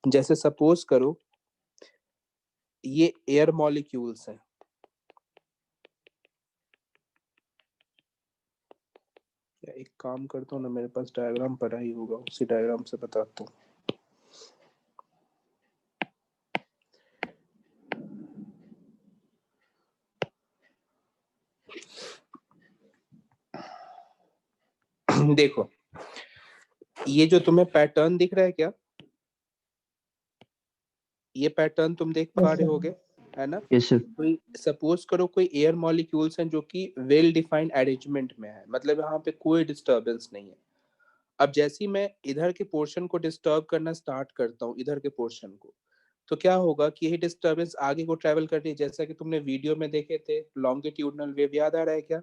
जैसे सपोज करो ये एयर मॉलिक्यूल्स हैं, एक काम करता हूँ ना, मेरे पास डायग्राम पड़ा ही होगा, उसी डायग्राम से बताता हूँ। देखो ये जो तुम्हें पैटर्न दिख रहा है क्या, ये पैटर्न तुम देख पा रहे होगे, है ना? Yes sir. कोई सपोज करो कोई एयर मॉलिक्यूल्स हैं जो कि वेल डिफाइंड अरेंजमेंट में है, मतलब यहाँ पे कोई डिस्टरबेंस नहीं है। अब जैसे ही मैं इधर के पोर्शन को डिस्टर्ब करना स्टार्ट करता हूँ, इधर के पोर्शन को, तो क्या होगा कि यही डिस्टरबेंस आगे को ट्रेवल कर रही है। जैसा कि तुमने वीडियो में देखे थे लॉन्गिट्यूडनल वेव, याद आ रहा है क्या?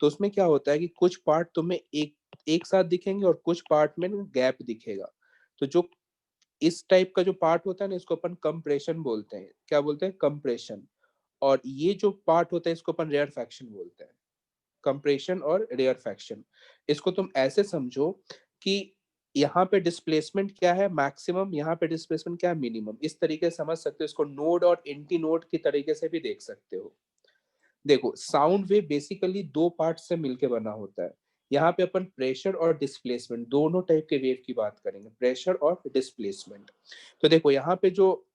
तो उसमें क्या होता है कि कुछ पार्ट तुम्हें एक एक साथ दिखेंगे और कुछ पार्ट में गैप दिखेगा। तो जो इस टाइप का जो पार्ट होता है ना, इसको अपन कंप्रेशन बोलते हैं। क्या बोलते हैं? कंप्रेशन। और ये जो पार्ट होता है इसको अपन रेयर फैक्शन बोलते हैं। कंप्रेशन और रेयर फैक्शन। इसको तुम ऐसे समझो कि यहाँ पे डिस्प्लेसमेंट क्या है मैक्सिमम, यहाँ पे डिस्प्लेसमेंट क्या है मिनिमम। इस तरीके से समझ सकते हो इसको, नोड और एंटी नोड की तरीके से भी देख सकते हो। देखो साउंड वेव बेसिकली दो पार्ट से मिलके बना होता है। यहाँ पे अपन प्रेशर और डिस्प्लेसमेंट दोनों टाइप के वेव की बात करेंगे, प्रेशर और डिस्प्लेसमेंट। तो देखो यहाँ पे जो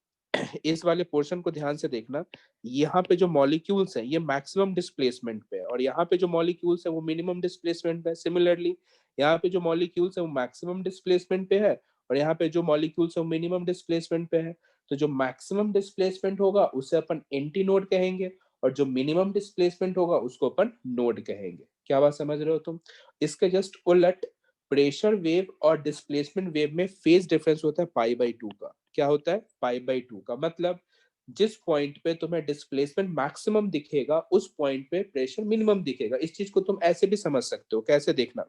इस वाले पोर्शन को ध्यान से देखना, यहाँ पे जो मॉलिक्यूल्स हैं ये मैक्सिमम डिस्प्लेसमेंट पे है, और यहाँ पे जो मॉलिक्यूल्स है वो मिनिमम डिस्प्लेसमेंट पे है। सिमिलरली यहाँ पे जो मॉलिक्यूल्स है वो मैक्सिमम डिस्प्लेसमेंट पे है, और यहाँ पे जो मॉलिक्यूल्स है वो मिनिमम डिस्प्लेसमेंट पे है। तो जो मैक्सिमम डिस्प्लेसमेंट होगा उसे अपन एंटी नोड कहेंगे, और जो मिनिमम डिस्प्लेसमेंट होगा उसको अपन नोड कहेंगे। क्या बात समझ रहे हो तुम? इसके जस्ट उलट प्रेशर वेव और डिस्प्लेसमेंट वेव में फेज डिफरेंस होता है पाई/2 का। क्या होता है? पाई/2 का। मतलब जिस पॉइंट पे तुम्हें डिस्प्लेसमेंट मैक्सिमम दिखेगा उस पॉइंट पे प्रेशर मिनिमम दिखेगा। इस चीज को तुम ऐसे भी समझ सकते हो। कैसे? देखना,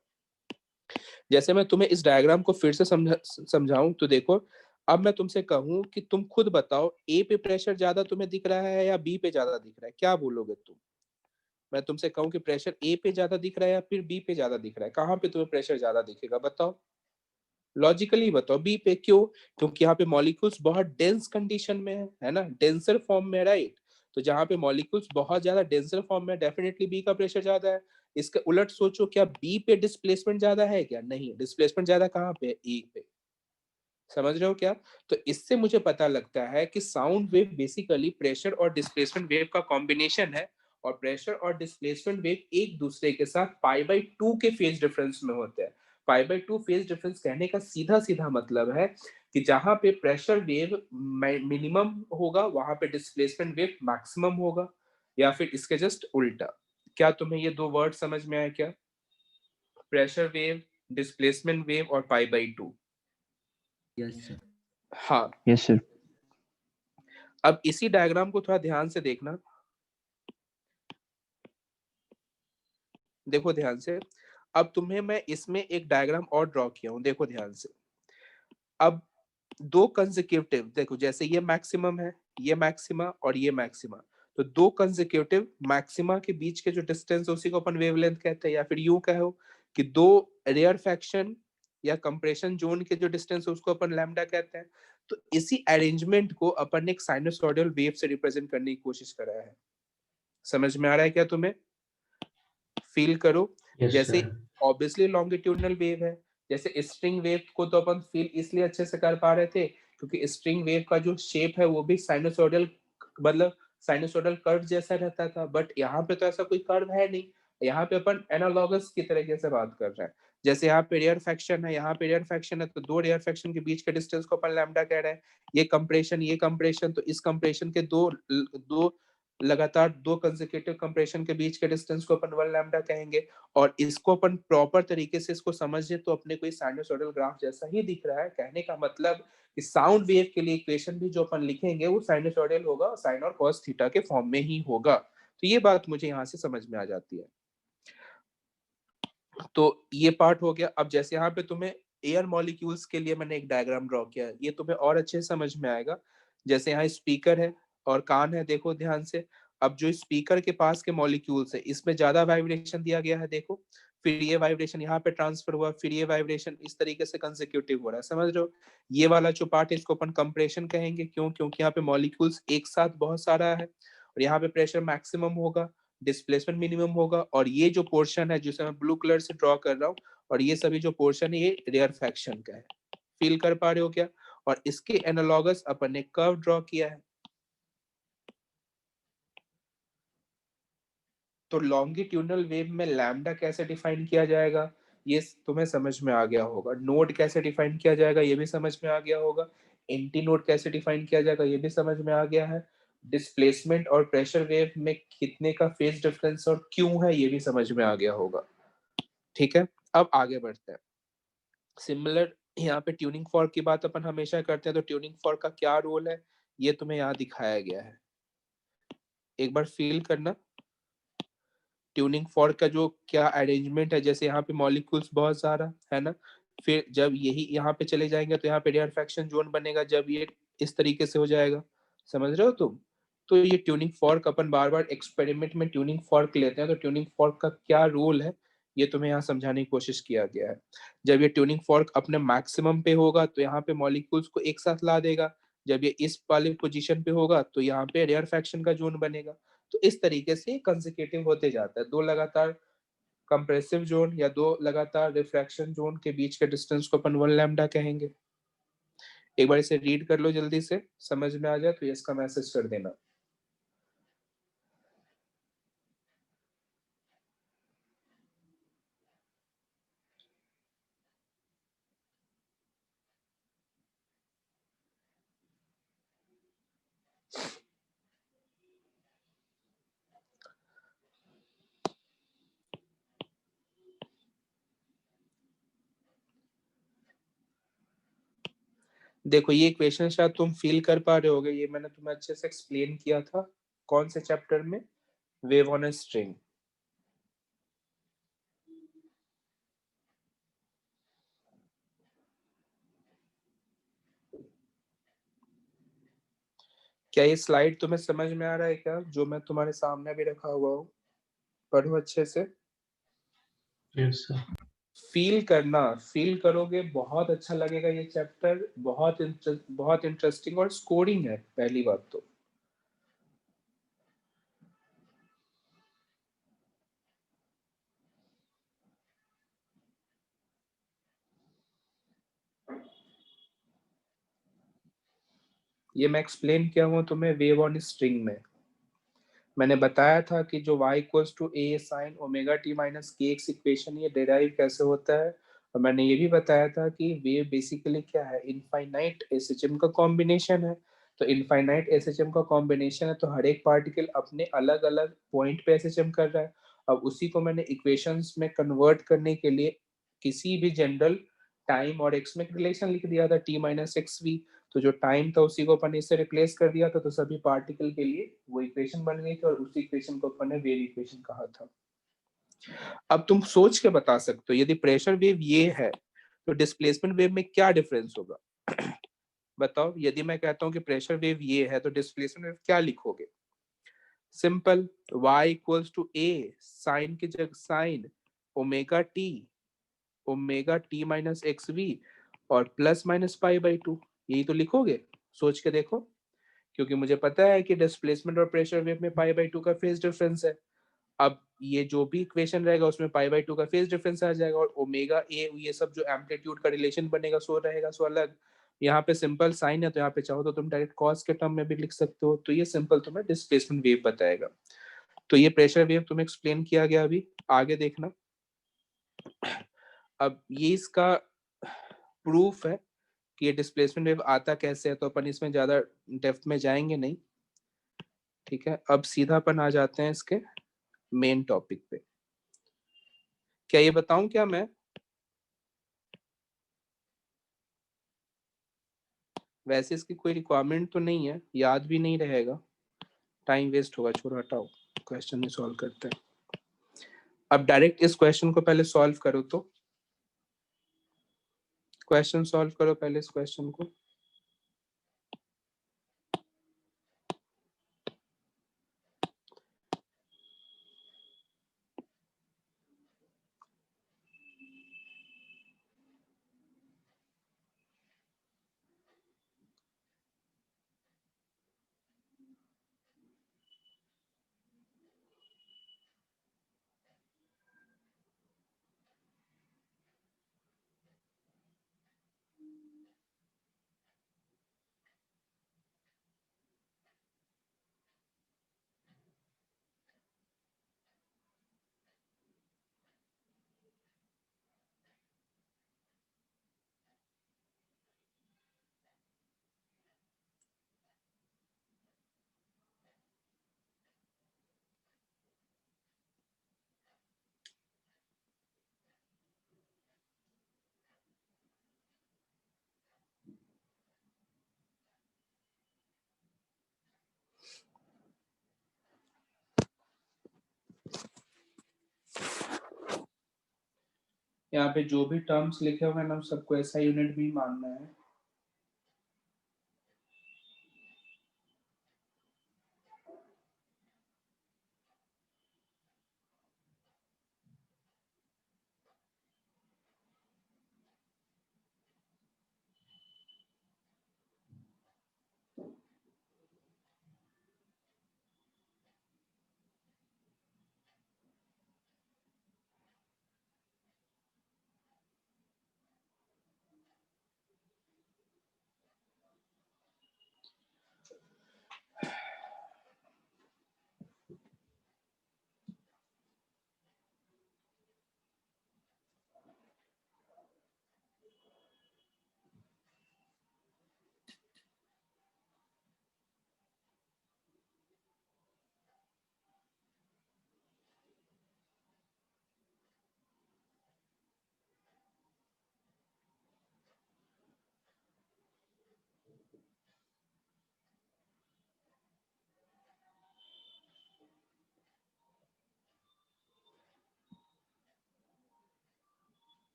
जैसे मैं तुम्हें इस डायग्राम को फिर से समझाऊं तो देखो, अब मैं तुमसे कहूं कि तुम खुद बताओ ए पे प्रेशर ज्यादा तुम्हें दिख रहा है या बी पे ज्यादा दिख रहा है, क्या बोलोगे तुम? मैं तुमसे कहूं कि प्रेशर ए पे ज्यादा दिख रहा है या फिर बी पे ज्यादा दिख रहा है, कहाँ पे तुम्हें प्रेशर ज्यादा दिखेगा बताओ? लॉजिकली बताओ बी पे। क्यों? क्योंकि यहाँ पे मॉलिक्यूल्स बहुत डेंस कंडीशन में है ना, डेंसर फॉर्म में, राइट? तो जहाँ पे मॉलिक्यूल्स बहुत ज्यादा डेंसर फॉर्म में, डेफिनेटली बी का प्रेशर ज्यादा है। इसके उलट सोचो, क्या बी पे डिस्प्लेसमेंट ज्यादा है क्या? नहीं, डिस्प्लेसमेंट ज्यादा कहाँ पे? ए पे। समझ रहे हो क्या? तो इससे मुझे पता लगता है कि साउंड वेव बेसिकली प्रेशर और डिस्प्लेसमेंट वेव का कॉम्बिनेशन है, और प्रेशर और डिस्प्लेसमेंट वेव एक दूसरे के साथ पाई/2 के फेज डिफरेंस में होते हैं। पाई/2 फेज डिफरेंस कहने का सीधा सीधा मतलब है कि जहां पे प्रेशर वेव मिनिमम होगा वहां पे डिस्प्लेसमेंट वेव मैक्सिमम होगा, या फिर इसके जस्ट उल्टा। क्या तुम्हें ये दो वर्ड समझ में आया क्या? प्रेशर वेव, डिस्प्लेसमेंट वेव और पाई/2। Yes sir. हाँ। Yes sir. अब इसी डायग्राम को थोड़ा ध्यान से देखना, देखो ध्यान से। अब तुम्हें मैं इसमें एक डायग्राम और ड्रॉ किया हूं, देखो ध्यान से। अब दो कंसेक्यूटिव, देखो जैसे ये मैक्सिमम है, ये मैक्सिमा और ये मैक्सिमा, तो दो कंसेक्यूटिव मैक्सिमा के बीच के जो डिस्टेंस है उसी को अपन वेवलेंथ कहते हैं, या फिर यूं कहो कि दो रेयर फैक्शन या कंप्रेशन जोन के जो डिस्टेंस है उसको अपन लैम्डा कहते हैं। तो इसी अरेंजमेंट को अपन एक साइनसॉइडल वेव से रिप्रेजेंट करने की कोशिश कर रहा है। समझ में आ रहा है क्या तुम्हें? फील करो। यस जैसे सर। ऑब्वियसली लॉन्गिट्यूडनल वेव है, जैसे स्ट्रिंग वेव को तो अपन फील इसलिए अच्छे से कर पा रहे थे क्योंकि स्ट्रिंग वेव का जो शेप है वो भी साइनसोइडल, मतलब साइनसोइडल कर्व जैसा रहता था। बट यहाँ पे तो ऐसा कोई कर्व है नहीं, यहाँ पे अपन एनालॉगस की तरीके से बात कर रहे हैं। जैसे यहाँ पे रेयर फैक्शन है, यहाँ पे रेयर फैक्शन है, तो दो रेयर फैक्शन के बीच के डिस्टेंस को अपन लैम्डा कह रहे हैं। ये कंप्रेशन, ये कंप्रेशन, तो इस कंप्रेशन के दो दो लगातार दो कंसेक्यूटिव कंप्रेशन के बीच के डिस्टेंस को अपन 1 लैम्डा कहेंगे। और इसको अपन प्रॉपर तरीके से इसको समझे तो अपने को साइनसोइडल ग्राफ जैसा ही दिख रहा है। कहने का मतलब कि साउंड वेव के लिए इक्वेशन भी जो अपन लिखेंगे वो साइनसोइडल होगा, साइन और कॉस थीटा के फॉर्म में ही होगा। तो ये बात मुझे यहाँ से समझ में आ जाती है। तो ये पार्ट हो गया। अब जैसे यहाँ पे तुम्हें एयर मॉलिक्यूल्स के लिए मैंने एक डायग्राम ड्रॉ किया है, ये तुम्हें और अच्छे से समझ में आएगा। जैसे यहाँ स्पीकर है और कान है, देखो ध्यान से। अब जो स्पीकर के पास के मॉलिक्यूल्स है इसमें ज्यादा वाइब्रेशन दिया गया है, देखो फिर ये वाइब्रेशन यहाँ पे ट्रांसफर हुआ, फिर ये वाइब्रेशन, इस तरीके से कंसेक्यूटिव हो रहा है, समझ रहे हो। ये वाला जो पार्ट है इसको अपन कंप्रेशन कहेंगे, क्यों, क्योंकि यहाँ पे मॉलिक्यूल्स एक साथ बहुत सारा है, और यहाँ पे प्रेशर मैक्सिमम होगा, डिस्प्लेसमेंट मिनिमम होगा, और ये जो पोर्शन है जिसे मैं ब्लू कलर से ड्रॉ कर रहा हूँ, और ये सभी जो पोर्शन है ये रेयरफैक्शन का है। फील कर पा रहे हो क्या। और इसके एनालॉगस अपन ने कर्व ड्रॉ किया है। तो लॉन्गिट्यूडनल वेव में लैम्डा कैसे डिफाइन किया जाएगा, ये तुम्हें समझ में आ गया होगा। नोड कैसे डिफाइन किया जाएगा, ये भी समझ में आ गया होगा। एंटी नोड कैसे डिफाइन किया जाएगा, ये भी समझ में आ गया है। डिस्प्लेसमेंट और प्रेशर वेव में कितने का फेज डिफरेंस और क्यों है, ये भी समझ में आ गया होगा। ठीक है, अब आगे बढ़ते हैं। सिमिलर यहाँ पे ट्यूनिंग फॉर्क की बात अपन हमेशा करते हैं, तो ट्यूनिंग फॉर्क का क्या रोल है ये तुम्हें यहाँ दिखाया गया है, एक बार फील करना। ट्यूनिंग फॉर्क का जो क्या अरेंजमेंट है, जैसे यहाँ पे मॉलिक्यूल्स बहुत सारा है ना, फिर जब यही यहाँ पे चले जाएंगे तो यहाँ पे रेयरफैक्शन जोन बनेगा, जब ये इस तरीके से हो जाएगा, समझ रहे हो तुम। तो ये ट्यूनिंग फॉर्क अपन बार बार एक्सपेरिमेंट में ट्यूनिंग फॉर्क लेते हैं, तो ट्यूनिंग फॉर्क का क्या रोल है ये तुम्हें यहाँ समझाने की कोशिश किया गया है। जब ये ट्यूनिंग फॉर्क अपने मैक्सिमम पे होगा तो यहाँ पे मॉलिक्यूल्स को एक साथ ला देगा, जब ये इस वाले पोजीशन पे होगा तो यहाँ पे रेयरफैक्शन का जोन बनेगा। तो इस तरीके से कंसेक्यूटिव होते जाता है, दो लगातार कंप्रेसिव जोन या दो लगातार रिफ्रैक्शन जोन के बीच के डिस्टेंस को अपन 1 लैम्डा कहेंगे। एक बार इसे रीड कर लो जल्दी से, समझ में आ जाए तो इसका मैसेज कर देना। देखो ये इक्वेशन शायद तुम फील कर पा रहे होगे, ये मैंने तुम्हें अच्छे से एक्सप्लेन किया था। कौन से चैप्टर में, वेव ऑन अ स्ट्रिंग। क्या ये स्लाइड तुम्हें समझ में आ रहा है क्या, जो मैं तुम्हारे सामने भी रखा हुआ हूँ। पढ़ो अच्छे से। Yes sir. फील करना, फील करोगे बहुत अच्छा लगेगा ये चैप्टर, बहुत इंटरेस्टिंग और स्कोरिंग है पहली बात तो। ये मैं एक्सप्लेन किया हूँ तुम्हें वेव ऑन स्ट्रिंग में। मैंने बताया था कि जो y equals to A sine omega T minus K X equation, ये डेराइव कैसे होता है। और मैंने ये भी बताया था कि वेव बेसिकली क्या है, इनफाइनाइट एसएचएम का कॉम्बिनेशन है। तो इनफाइनाइट एसएचएम का कॉम्बिनेशन है, तो हर एक पार्टिकल अपने अलग अलग पॉइंट पे एसएचएम कर रहा है। अब उसी को मैंने इक्वेशंस में कन्वर्ट करने के लिए किसी भी जनरल टाइम और एक्स में रिलेशन लिख दिया था, टी माइनस एक्स वी। तो जो टाइम था उसी को अपन ने इससे रिप्लेस कर दिया था, तो सभी पार्टिकल के लिए वो इक्वेशन बन गई थी, और उसी इक्वेशन को अपन ने वेव इक्वेशन कहा था। अब तुम सोच के बता सकते हो, यदि प्रेशर वेव ये है तो डिस्प्लेसमेंट वेव में क्या डिफरेंस होगा। बताओ, यदि मैं कहता हूँ कि प्रेशर वेव ये है तो डिस्प्लेसमेंट वेव क्या लिखोगे। Simple, y equals to A sine की जगह sine omega T minus X V और plus minus pi by two, यही तो लिखोगे। सोच के देखो, क्योंकि मुझे पता है कि डिस्प्लेसमेंट और प्रेशर वेव में पाई बाई टू का फेज डिफरेंस है। अब ये जो भी इक्वेशन रहेगा उसमें पाई बाई टू का फेज डिफरेंस आ जाएगा, और ओमेगा ए ये सब जो एम्पलीट्यूड का रिलेशन बनेगा सो रहेगा, सो अलग। यहाँ पे सिंपल साइन है तो यहाँ पे चाहो तो तुम डायरेक्ट कॉस के टर्म में भी लिख सकते हो, तो ये सिंपल तुम्हें डिस्प्लेसमेंट वेव बताएगा। तो ये प्रेशर वेव तुम्हें एक्सप्लेन किया गया, अभी आगे देखना। अब ये इसका प्रूफ है कि ये डिस्प्लेसमेंट वेव आता कैसे है, तो अपन इसमें ज्यादा डेप्थ में जाएंगे नहीं। ठीक है, अब सीधा अपन आ जाते हैं इसके मेन टॉपिक पे। क्या ये बताऊं क्या मैं, वैसे इसकी कोई रिक्वायरमेंट तो नहीं है, याद भी नहीं रहेगा, टाइम वेस्ट होगा, छोड़ो हटाओ, क्वेश्चन में सॉल्व करते हैं। अब डायरेक्ट इस क्वेश्चन को पहले सॉल्व करो, तो क्वेश्चन सॉल्व करो पहले इस क्वेश्चन को। यहाँ पे जो भी टर्म्स लिखे हुए हैं ना सबको SI यूनिट भी मानना है।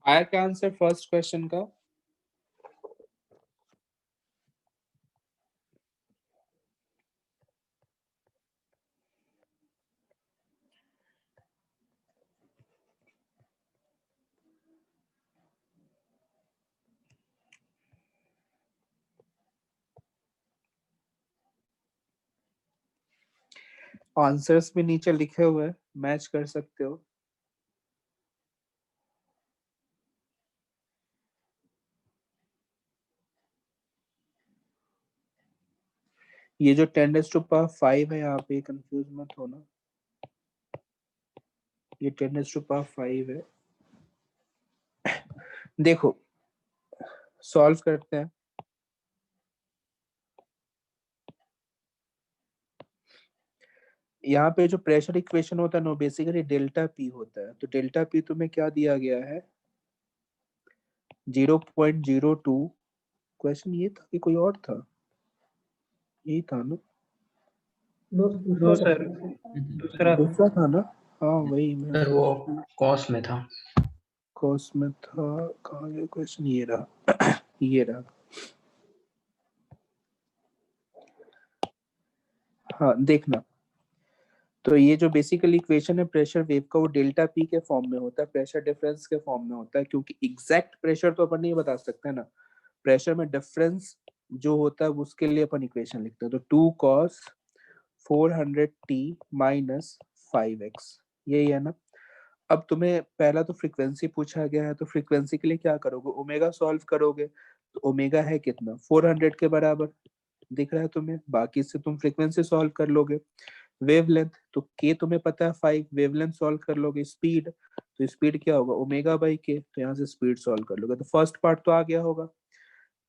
आया क्या आंसर फर्स्ट क्वेश्चन का? आंसर्स भी नीचे लिखे हुए हैं, मैच कर सकते हो। ये जो 10⁵ है यहाँ पे कंफ्यूज मत होना, ये 10⁵ है। देखो सॉल्व करते हैं। यहाँ पे जो प्रेशर इक्वेशन होता है ना बेसिकली डेल्टा पी होता है, तो डेल्टा पी तुम्हें क्या दिया गया है 0.02। क्वेश्चन ये था कि कोई और था? यही था ना? नो सर, दूसरा दूसरा था ना? हाँ वही मैं सर, वो कॉस में था। कॉस में था। कहाँ गया क्वेश्चन? ये रहा ये रहा। हाँ देखना, तो ये जो बेसिकली इक्वेशन है प्रेशर वेव का वो डेल्टा पी के फॉर्म में होता है, प्रेशर डिफरेंस के फॉर्म में होता है, क्योंकि एग्जैक्ट प्रेशर तो अपन नहीं बता सकते ना, प्रेशर में डिफरेंस जो होता है उसके लिए अपन इक्वेशन लिखते हैं। तो 2 cos 400t माइनस 5x, यही है ना? अब तुम्हें पहला तो फ्रीक्वेंसी पूछा गया है, तो फ्रीक्वेंसी के लिए क्या करोगे, ओमेगा सॉल्व करोगे। तो ओमेगा है कितना 400 के बराबर दिख रहा है तुम्हें, बाकी से तुम फ्रीक्वेंसी सॉल्व कर लोगे। वेवलेंथ तो के तुम्हें पता है 5, वेवलेंथ सॉल्व कर लोगे। स्पीड तो स्पीड क्या होगा ओमेगा बाई के, तो यहाँ से स्पीड सॉल्व कर लोगे, तो फर्स्ट पार्ट तो आ गया होगा।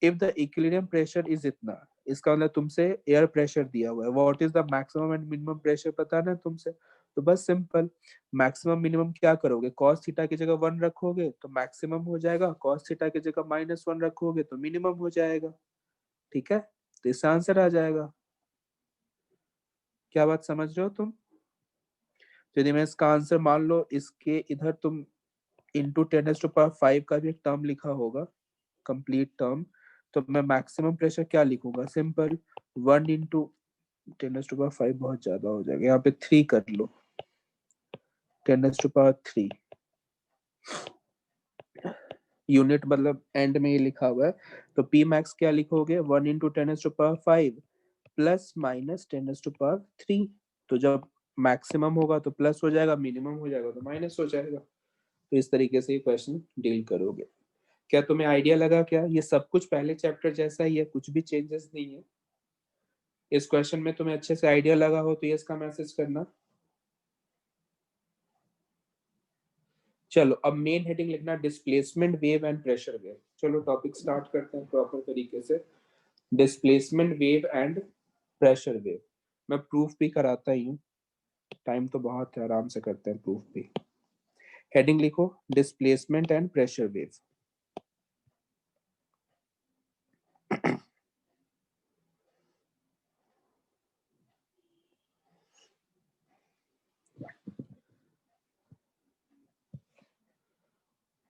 If the equilibrium pressure is इतना, इसका मतलब तुमसे एयर प्रेशर दिया हुआ है, what is the maximum and minimum pressure पता ना तुमसे, तो बस सिंपल मैक्सिमम मिनिमम क्या करोगे, कॉस थीटा की जगह 1 रखोगे तो मैक्सिमम हो जाएगा, कॉस थीटा की जगह -1 रखोगे तो मिनिमम हो जाएगा। ठीक है, तो इसका आंसर आ जाएगा। क्या बात समझ रहे हो तुम? तो यदि मैं इसका आंसर मान लो इसके इधर तुम इंटू 10⁵ का भी एक टर्म लिखा होगा कंप्लीट टर्म, तो मैं मैक्सिमम प्रेशर क्या लिखूंगा, सिंपल 1 इंटू 10⁵ बहुत ज्यादा हो जाएगा, यहाँ पे 3 कर लो, 10⁵3 यूनिट मतलब एंड में ये लिखा हुआ है। तो पी मैक्स क्या लिखोगे 1 इंटू 10⁵ प्लस माइनस 10⁵3। तो जब मैक्सिमम होगा तो प्लस हो जाएगा, मिनिमम हो जाएगा तो माइनस हो जाएगा। तो इस तरीके से ये क्वेश्चन डील करोगे। क्या तुम्हें आइडिया लगा? क्या ये सब कुछ पहले चैप्टर जैसा ही है, कुछ भी चेंजेस नहीं है? इस क्वेश्चन में तुम्हें अच्छे से आइडिया लगा हो तो यस का मैसेज करना। चलो अब मेन हेडिंग लिखना displacement wave and pressure wave. चलो टॉपिक स्टार्ट करते हैं प्रॉपर तरीके से। Displacement wave and pressure wave मैं प्रूफ भी कराता ही हूँ, टाइम तो बहुत है, आराम से करते हैं प्रूफ भी। हेडिंग लिखो डिस्प्लेसमेंट एंड प्रेशर वेव।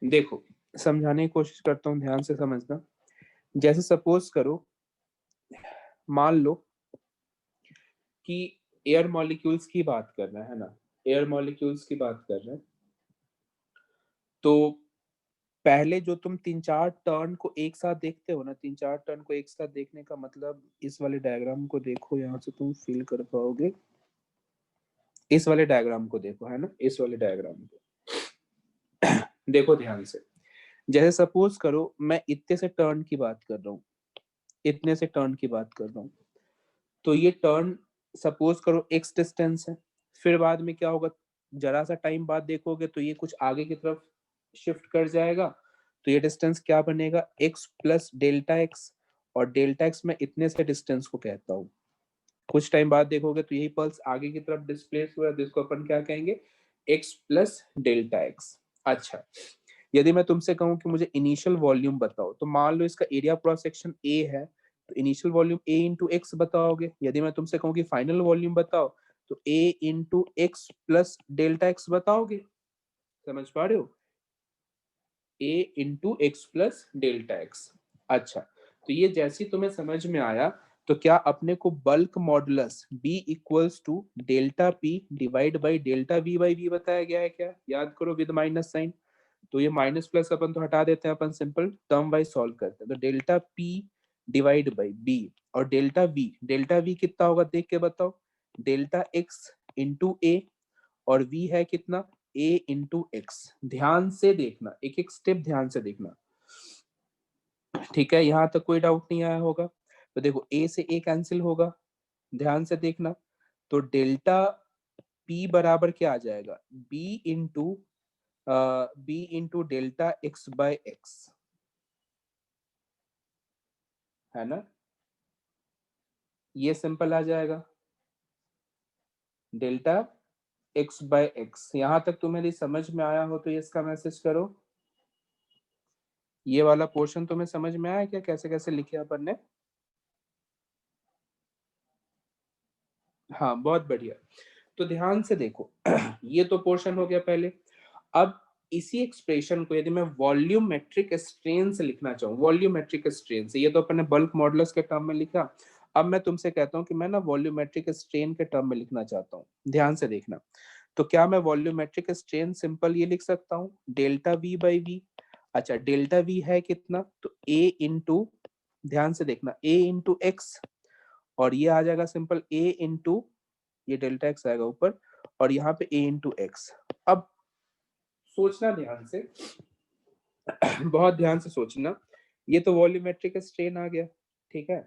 देखो समझाने की कोशिश करता हूँ, ध्यान से समझना। जैसे सपोज करो, मान लो कि एयर मॉलिक्यूल्स की बात कर रहे हैं ना, एयर मॉलिक्यूल्स की बात कर रहे हैं, तो पहले जो तुम 3-4 टर्न को एक साथ देखते हो ना, 3-4 टर्न को एक साथ देखने का मतलब, इस वाले डायग्राम को देखो, यहाँ से तुम फील कर पाओगे। इस वाले डायग्राम को देखो, है ना, इस वाले डायग्राम को देखो ध्यान से। जैसे सपोज करो मैं इतने से टर्न की बात कर रहा हूँ, इतने से टर्न की बात कर रहा हूँ, तो ये टर्न सपोज करो x डिस्टेंस है। फिर बाद में क्या होगा, जरा सा टाइम बाद देखोगे तो ये कुछ आगे की तरफ शिफ्ट कर जाएगा, तो ये डिस्टेंस क्या बनेगा, x प्लस डेल्टा एक्स। और डेल्टा एक्स मैं इतने से डिस्टेंस को कहता हूँ। कुछ टाइम बाद देखोगे तो यही पल्स आगे की तरफ डिस्प्लेस हुआ, जिसको अपन क्या कहेंगे, x प्लस डेल्टा एक्स। अच्छा, यदि मैं तुमसे कहूं कि मुझे इनिशियल वॉल्यूम बताओ, तो मान लो इसका एरिया क्रॉस सेक्शन a है, तो initial volume a into x बताओगे। यदि मैं तुमसे कहूं कि फाइनल वॉल्यूम बताओ, तो a into x plus delta x बताओगे। समझ पा रहे हो, a into x plus delta x. अच्छा, तो ये जैसे तुम्हें समझ में आया, तो क्या अपने को bulk modulus b equals to delta p divide by delta v by v बताया गया है क्या? याद करो विद माइनस साइन। तो ये माइनस प्लस अपन तो हटा देते हैं, अपन सिंपल टर्म वाइज सॉल्व करते हैं। तो delta p divide by b, और डेल्टा v कितना होगा देख के बताओ, डेल्टा x इंटू a, और v है कितना, a इंटू एक्स। ध्यान से देखना, एक एक स्टेप ध्यान से देखना, ठीक है? यहाँ तक कोई डाउट नहीं आया होगा? तो देखो a से a कैंसिल होगा, ध्यान से देखना। तो डेल्टा p बराबर क्या आ जाएगा, b into delta X by X, है ना? ये सिंपल आ जाएगा, डेल्टा एक्स बाय एक्स। यहां तक तुम्हें समझ में आया हो तो ये इसका मैसेज करो। ये वाला पोर्शन तुम्हें समझ में आया क्या, कैसे कैसे लिखे अपन ने? हाँ बहुत बढ़िया। तो ध्यान से देखो ये तो पोर्शन हो गया पहले। अब इसी एक्सप्रेशन को यदि मैं वॉल्यूमेट्रिक स्ट्रेन से लिखना चाहूँ, वॉल्यूमेट्रिक स्ट्रेन से, ये तो अपन ने बल्क मॉडुलस के टर्म में लिखा, अब मैं तुमसे कहता हूँ कि मैं ना वॉल्यूमेट्रिक स्ट्रेन के टर्म में लिखना चाहता हूँ। ध्यान से देखना, तो क्या मैं वॉल्यूमेट्रिक स्ट्रेन सिंपल ये लिख सकता हूँ, डेल्टा वी बाई वी। अच्छा, डेल्टा वी है कितना, तो ए इंटू, ध्यान से देखना, ए इंटू एक्स, और ये आ जाएगा सिंपल ए इंटू, ये डेल्टा एक्स आएगा ऊपर, और यहाँ पे ए इंटू एक्स। अब सोचना ध्यान से बहुत ध्यान से सोचना, ये तो वॉल्यूमेट्रिक स्ट्रेन आ गया, ठीक है?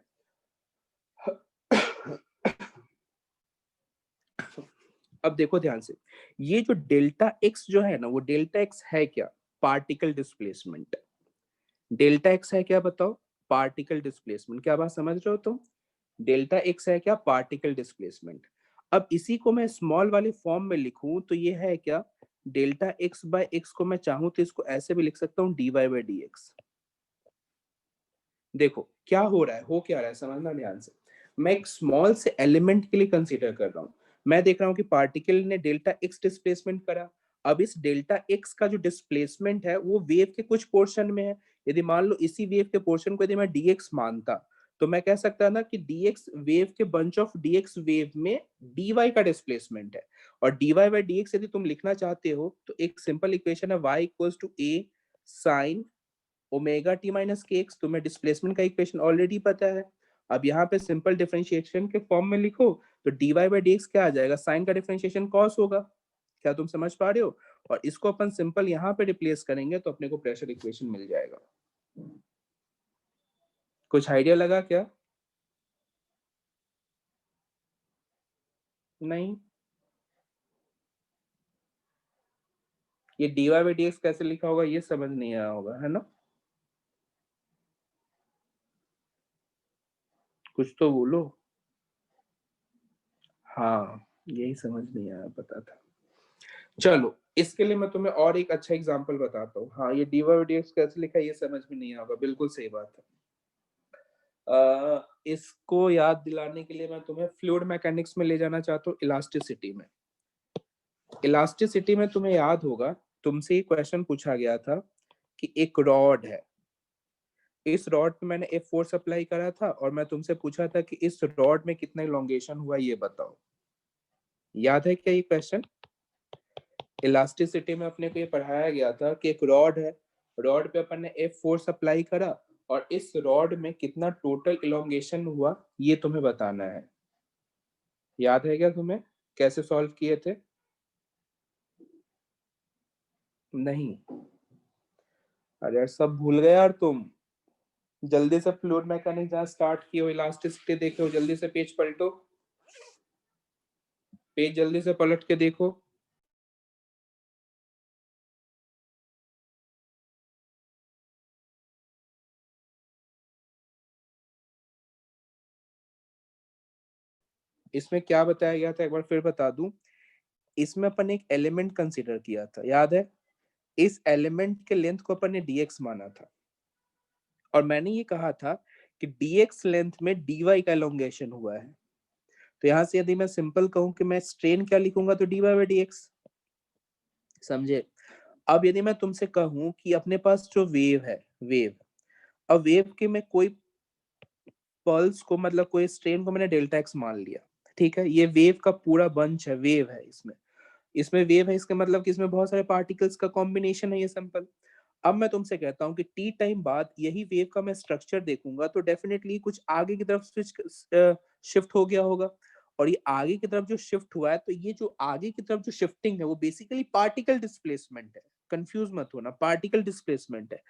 अब देखो ध्यान से, ये जो डेल्टा एक्स जो है ना, वो डेल्टा एक्स है क्या, पार्टिकल डिस्प्लेसमेंट। डेल्टा एक्स है क्या बताओ, पार्टिकल डिस्प्लेसमेंट। क्या बात समझ रहे हो तुम? डेल्टा एक्स है क्या, पार्टिकल डिस्प्लेसमेंट। अब इसी को मैं स्मॉल वाले फॉर्म में लिखूं तो ये है क्या, डेल्टा एक्स बाय एक्स को मैं चाहूं तो इसको ऐसे भी लिख सकता हूँ, D Y by D X. देखो क्या हो रहा है, हो क्या रहा है, समझना ध्यान से। मैं एक स्मॉल से एलिमेंट के लिए कंसीडर कर रहा हूँ। मैं देख रहा हूँ कि पार्टिकल ने डेल्टा एक्स डिस्प्लेसमेंट करा। अब इस डेल्टा एक्स का जो डिस्प्लेसमेंट है वो वेव के कुछ पोर्शन में है। यदि मान लो इसी वेव के पोर्शन को यदि मैं dx मानता, तो मैं कह सकता ना कि dx वेव के बंच ऑफ dx वेव में dy का डिस्प्लेसमेंट है। और dy बाई dx यदि तुम लिखना चाहते हो तो एक सिंपल इक्वेशन है, y equals to a sine omega T minus K X. तुम्हें डिस्प्लेसमेंट का इक्वेशन ऑलरेडी पता है। अब यहाँ पे सिंपल डिफरेंशिएशन के फॉर्म में लिखो, तो dy बाई डी एक्स क्या आ जाएगा, साइन का डिफरेंशिएशन कॉस होगा। क्या तुम समझ पा रहे हो? और इसको अपन सिंपल यहाँ पे रिप्लेस करेंगे तो अपने को प्रेशर इक्वेशन मिल जाएगा। कुछ आइडिया लगा क्या? नहीं, ये dy बाई डी एक्स कैसे लिखा होगा ये समझ नहीं आया होगा, है ना? कुछ तो बोलो। हाँ, यही समझ नहीं आया, पता था। चलो इसके लिए मैं तुम्हें और एक अच्छा एग्जांपल बताता हूँ। हाँ, ये dy by dx कैसे लिखा है ये समझ में नहीं आएगा, बिल्कुल सही बात है। इसको याद दिलाने के लिए मैं तुम्हें फ्लूइड मैकेनिक्स में ले जाना चाहता हूँ, इलास्टिसिटी में। इलास्टिसिटी में तुम्हें याद होगा, तुमसे ये क्वेश्चन पूछा गया था कि एक रॉड है, इस रॉड पे मैंने एक फोर्स अप्लाई करा था और मैं तुमसे पूछा था कि इस रॉड में कितना इलोंगेशन हुआ ये बताओ। याद है क्या ये क्वेश्चन? इलास्टिसिटी में अपने को ये पढ़ाया गया था कि एक रॉड है, रॉड पे अपन ने एक फोर्स अप्लाई करा और इस रॉड में कितना टोटल इलोंगेशन हुआ ये तुम्हें बताना है। याद है क्या तुम्हें? कैसे सॉल्व किए थे? नहीं? अरे यार सब भूल गए यार तुम। जल्दी से फ्लूइड मैकेनिक्स जहाँ स्टार्ट किए हो, इलास्टिसिटी देखे हो, जल्दी से पेज पलटो, पेज जल्दी से पलट के देखो। इसमें क्या बताया गया था एक बार फिर बता दूं। इसमें अपन एक एलिमेंट कंसीडर किया था, याद है? इस एलिमेंट के लेंथ को अपन ने dx माना था और मैंने ये कहा था कि dx लेंथ में dy का एलोंगेशन हुआ है। तो यहां से यदि मैं सिंपल कहूं कि मैं स्ट्रेन क्या लिखूंगा तो dy by dx। समझे? अब यदि मैं तुमसे कहूं कि अपने पास जो वेव है, वेव, अब वेव के में कोई पल्स को, मतलब कोई स्ट्रेन को मैंने डेल्टा एक्स मान लिया, ठीक है? ये वेव का पूरा बंच है, वेव है, इसमें इसमें वेव है, इसका मतलब कि इसमें बहुत सारे पार्टिकल्स का कॉम्बिनेशन है, ये सिंपल। अब मैं तुमसे कहता हूँ कि टी टाइम बाद यही वेव का मैं स्ट्रक्चर देखूंगा तो डेफिनेटली कुछ आगे की तरफ स्विच शिफ्ट हो गया होगा। और ये आगे की तरफ जो शिफ्ट हुआ है, तो ये जो आगे की तरफ जो शिफ्टिंग है वो बेसिकली पार्टिकल डिस्प्लेसमेंट है। कंफ्यूज मत होना, पार्टिकल डिस्प्लेसमेंट है।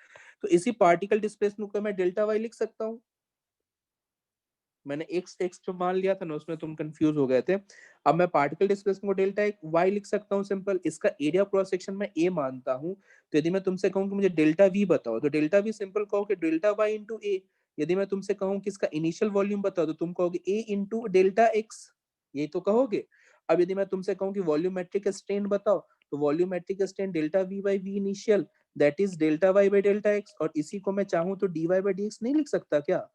तो इसी पार्टिकल डिस्प्लेसमेंट को मैं डेल्टा वाई लिख सकता हूँ। मैंने एक्स एक्स जो मान लिया था ना उसमें तुम कंफ्यूज हो गए थे। अब मैं पार्टिकल डिस्प्लेसमेंट को डेल्टा वाई लिख सकता हूँ सिंपल। इसका एरिया क्रॉस सेक्शन में ए मानता हूँ। तो यदि मैं तुमसे कहूँ कि मुझे डेल्टा वी बताओ तो डेल्टा वी सिंपल कहो कि डेल्टा वाई इंटू ए। यदि मैं तुमसे कहूँ कि इसका इनिशियल वॉल्यूम बताओ तो तुम कहोगे ए इंटू डेल्टा एक्स, यही तो कहोगे। अब यदि मैं तुमसे कहूँ कि वॉल्यूमेट्रिक स्ट्रेन बताओ तो volumetric strain delta V by V initial that is delta Y by delta X. और इसी को मैं चाहूँ तो D Y by D X नहीं लिख सकता क्या?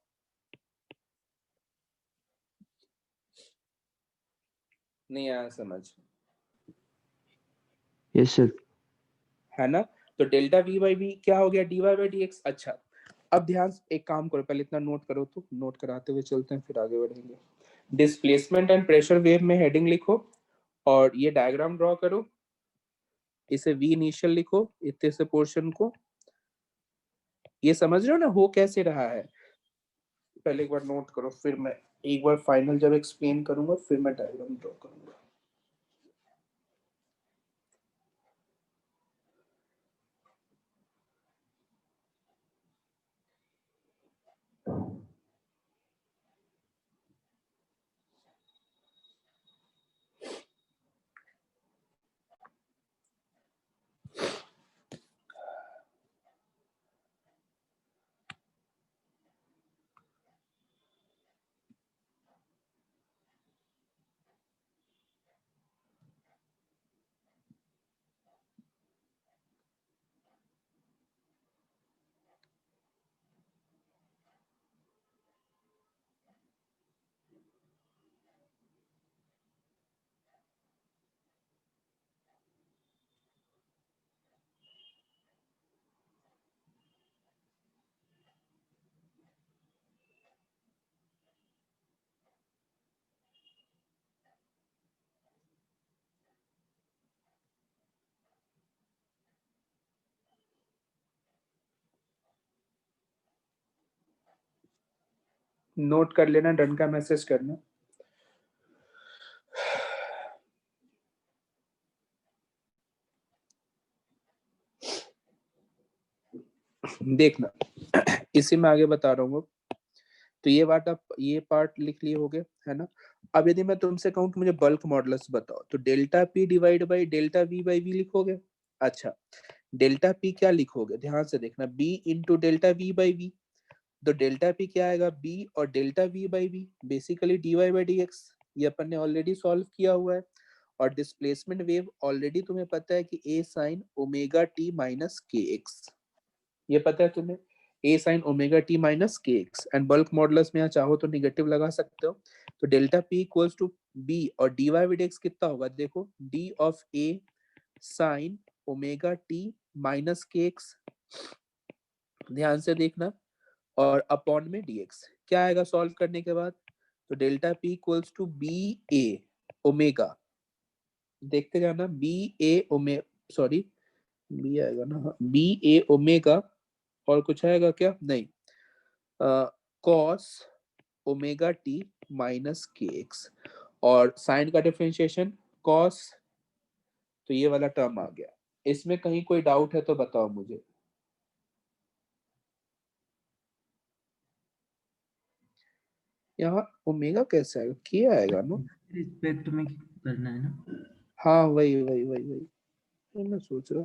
नहीं आया समझ? Yes sir. है ना? तो डेल्टा वी बाई वी क्या हो गया? D Y by D X. अच्छा, अब ध्यान से एक काम करो, पहले इतना नोट करो, तो नोट कराते हुए चलते हैं फिर आगे बढ़ेंगे। डिस्प्लेसमेंट एंड प्रेशर वेव में हेडिंग लिखो और ये डायग्राम ड्रॉ करो। इसे वी इनिशियल लिखो, इतने से पोर्शन को। ये समझ रहे हो ना हो कैसे रहा है? पहले एक बार नोट करो, फिर मैं एक बार फाइनल जब एक्सप्लेन करूंगा फिर मैं डायग्राम ड्रॉ करूंगा। नोट कर लेना, डन का मैसेज करना। देखना इसी में आगे बता रहा हूँ। तो ये बात, आप ये पार्ट लिख लिए होगे, है ना? अब यदि मैं तुमसे कहूँ कि मुझे बल्क मॉडुलस बताओ तो delta P divide by delta V by V लिखोगे। अच्छा, डेल्टा पी क्या लिखोगे? ध्यान से देखना, B into delta V by V. तो डेल्टा पी क्या आएगा? बी और delta V by V, basically D Y by D X. ये अपन ने ऑलरेडी सॉल्व किया हुआ है। और डिस्प्लेसमेंट वेव ऑलरेडी तुम्हें पता है कि a sin omega t minus K X, ये पता है तुम्हें, a sin omega t minus K X. And bulk modulus में यहाँ चाहो तो निगेटिव लगा सकते हो, तो delta p equals to b और dy बाई dx कितना होगा, देखो d of a sin omega t minus K X, ध्यान से देखना, और अपॉन में dx क्या आएगा सॉल्व करने के बाद, तो delta p equals to B A omega, देखते जाना, बी ए ओमे सॉरी बी आएगा ना, बी ए ओमेगा, और कुछ आएगा क्या, नहीं, cos omega T minus K x, और साइन का डिफरेंशिएशन कॉस, तो ये वाला टर्म आ गया। इसमें कहीं कोई डाउट है तो बताओ मुझे। यहाँ ओमेगा कैसे आएगा, के आएगा ना, रिस्पेक्ट में करना है ना। हाँ वही वही वही वही मैं सोच रहा,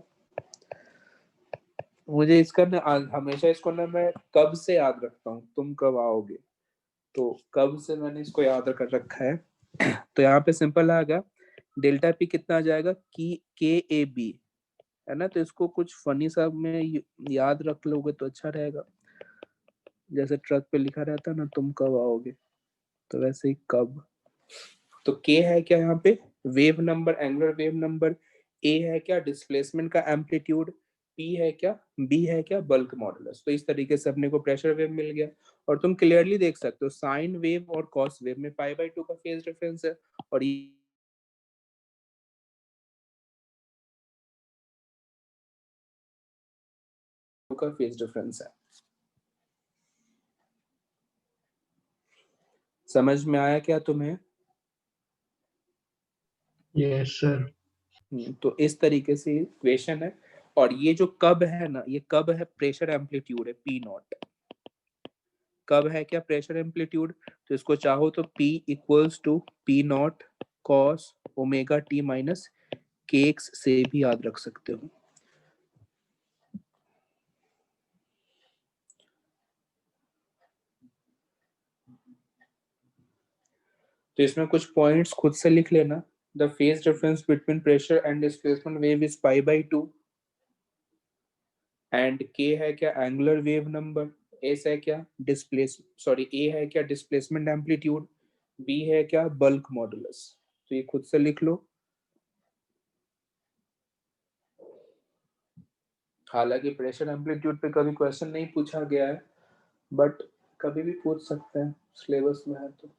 मुझे इसका ना हमेशा इसको ना मैं कब से याद रखता हूँ, तुम कब आओगे, तो कब से मैंने इसको याद कर रखा है। तो यहाँ पे सिंपल आ गया, डेल्टा पी कितना आ जाएगा कि के ए बी, है ना, तो इसको कुछ फनी सा में याद रख लोगे तो अच्छा रहेगा, जैसे ट्रक पे लिखा रहता है ना तुम कब आओगे, तो वैसे ही कब। तो के है क्या यहाँ पे, wave number, angular wave number, A है क्या डिस्प्लेसमेंट का एम्पलीट्यूड, पी है क्या, बी है क्या बल्क मॉडुलस। तो इस तरीके से अपने को प्रेशर वेव मिल गया, और तुम क्लियरली देख सकते हो साइन वेव और कॉस वेव में पाई बाई 2 का फेज डिफरेंस है, और का फेज डिफरेंस है। समझ में आया क्या तुम्हें? Yes sir. तो इस तरीके से इक्वेशन है, और ये जो कब है ना, ये कब है प्रेशर एम्पलीट्यूड है पी नॉट, कब है क्या प्रेशर एम्पलीट्यूड, तो इसको चाहो तो P equals to P naught cos omega T minus K X से भी याद रख सकते हो। तो इसमें कुछ पॉइंट्स खुद से लिख लेना, the phase difference between pressure and displacement wave is pi by 2, and के है क्या एंगुलर वेव नंबर, एस है क्या डिस्प्लेस सॉरी ए है क्या डिस्प्लेसमेंट एम्पलीट्यूड, बी है क्या बल्क मॉडुलस। तो ये खुद से लिख लो, हालांकि प्रेशर एम्पलीट्यूड पे कभी क्वेश्चन नहीं पूछा गया है, बट कभी भी पूछ सकते हैं, सिलेबस में है तो।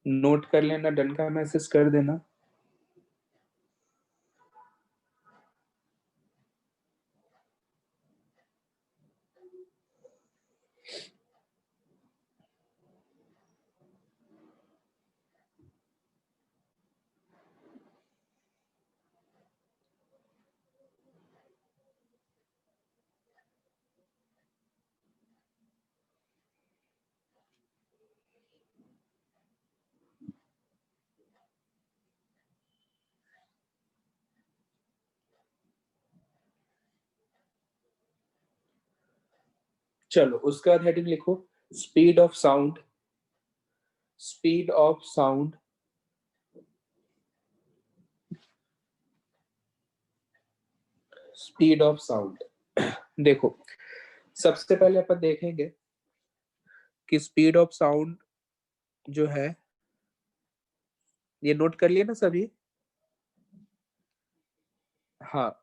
नोट कर लेना, डन का मैसेज कर देना। चलो उसके बाद हेडिंग लिखो, speed of sound, speed of sound, speed of sound. देखो सबसे पहले अपन देखेंगे कि स्पीड ऑफ साउंड जो है, ये नोट कर लिए ना सभी, हाँ,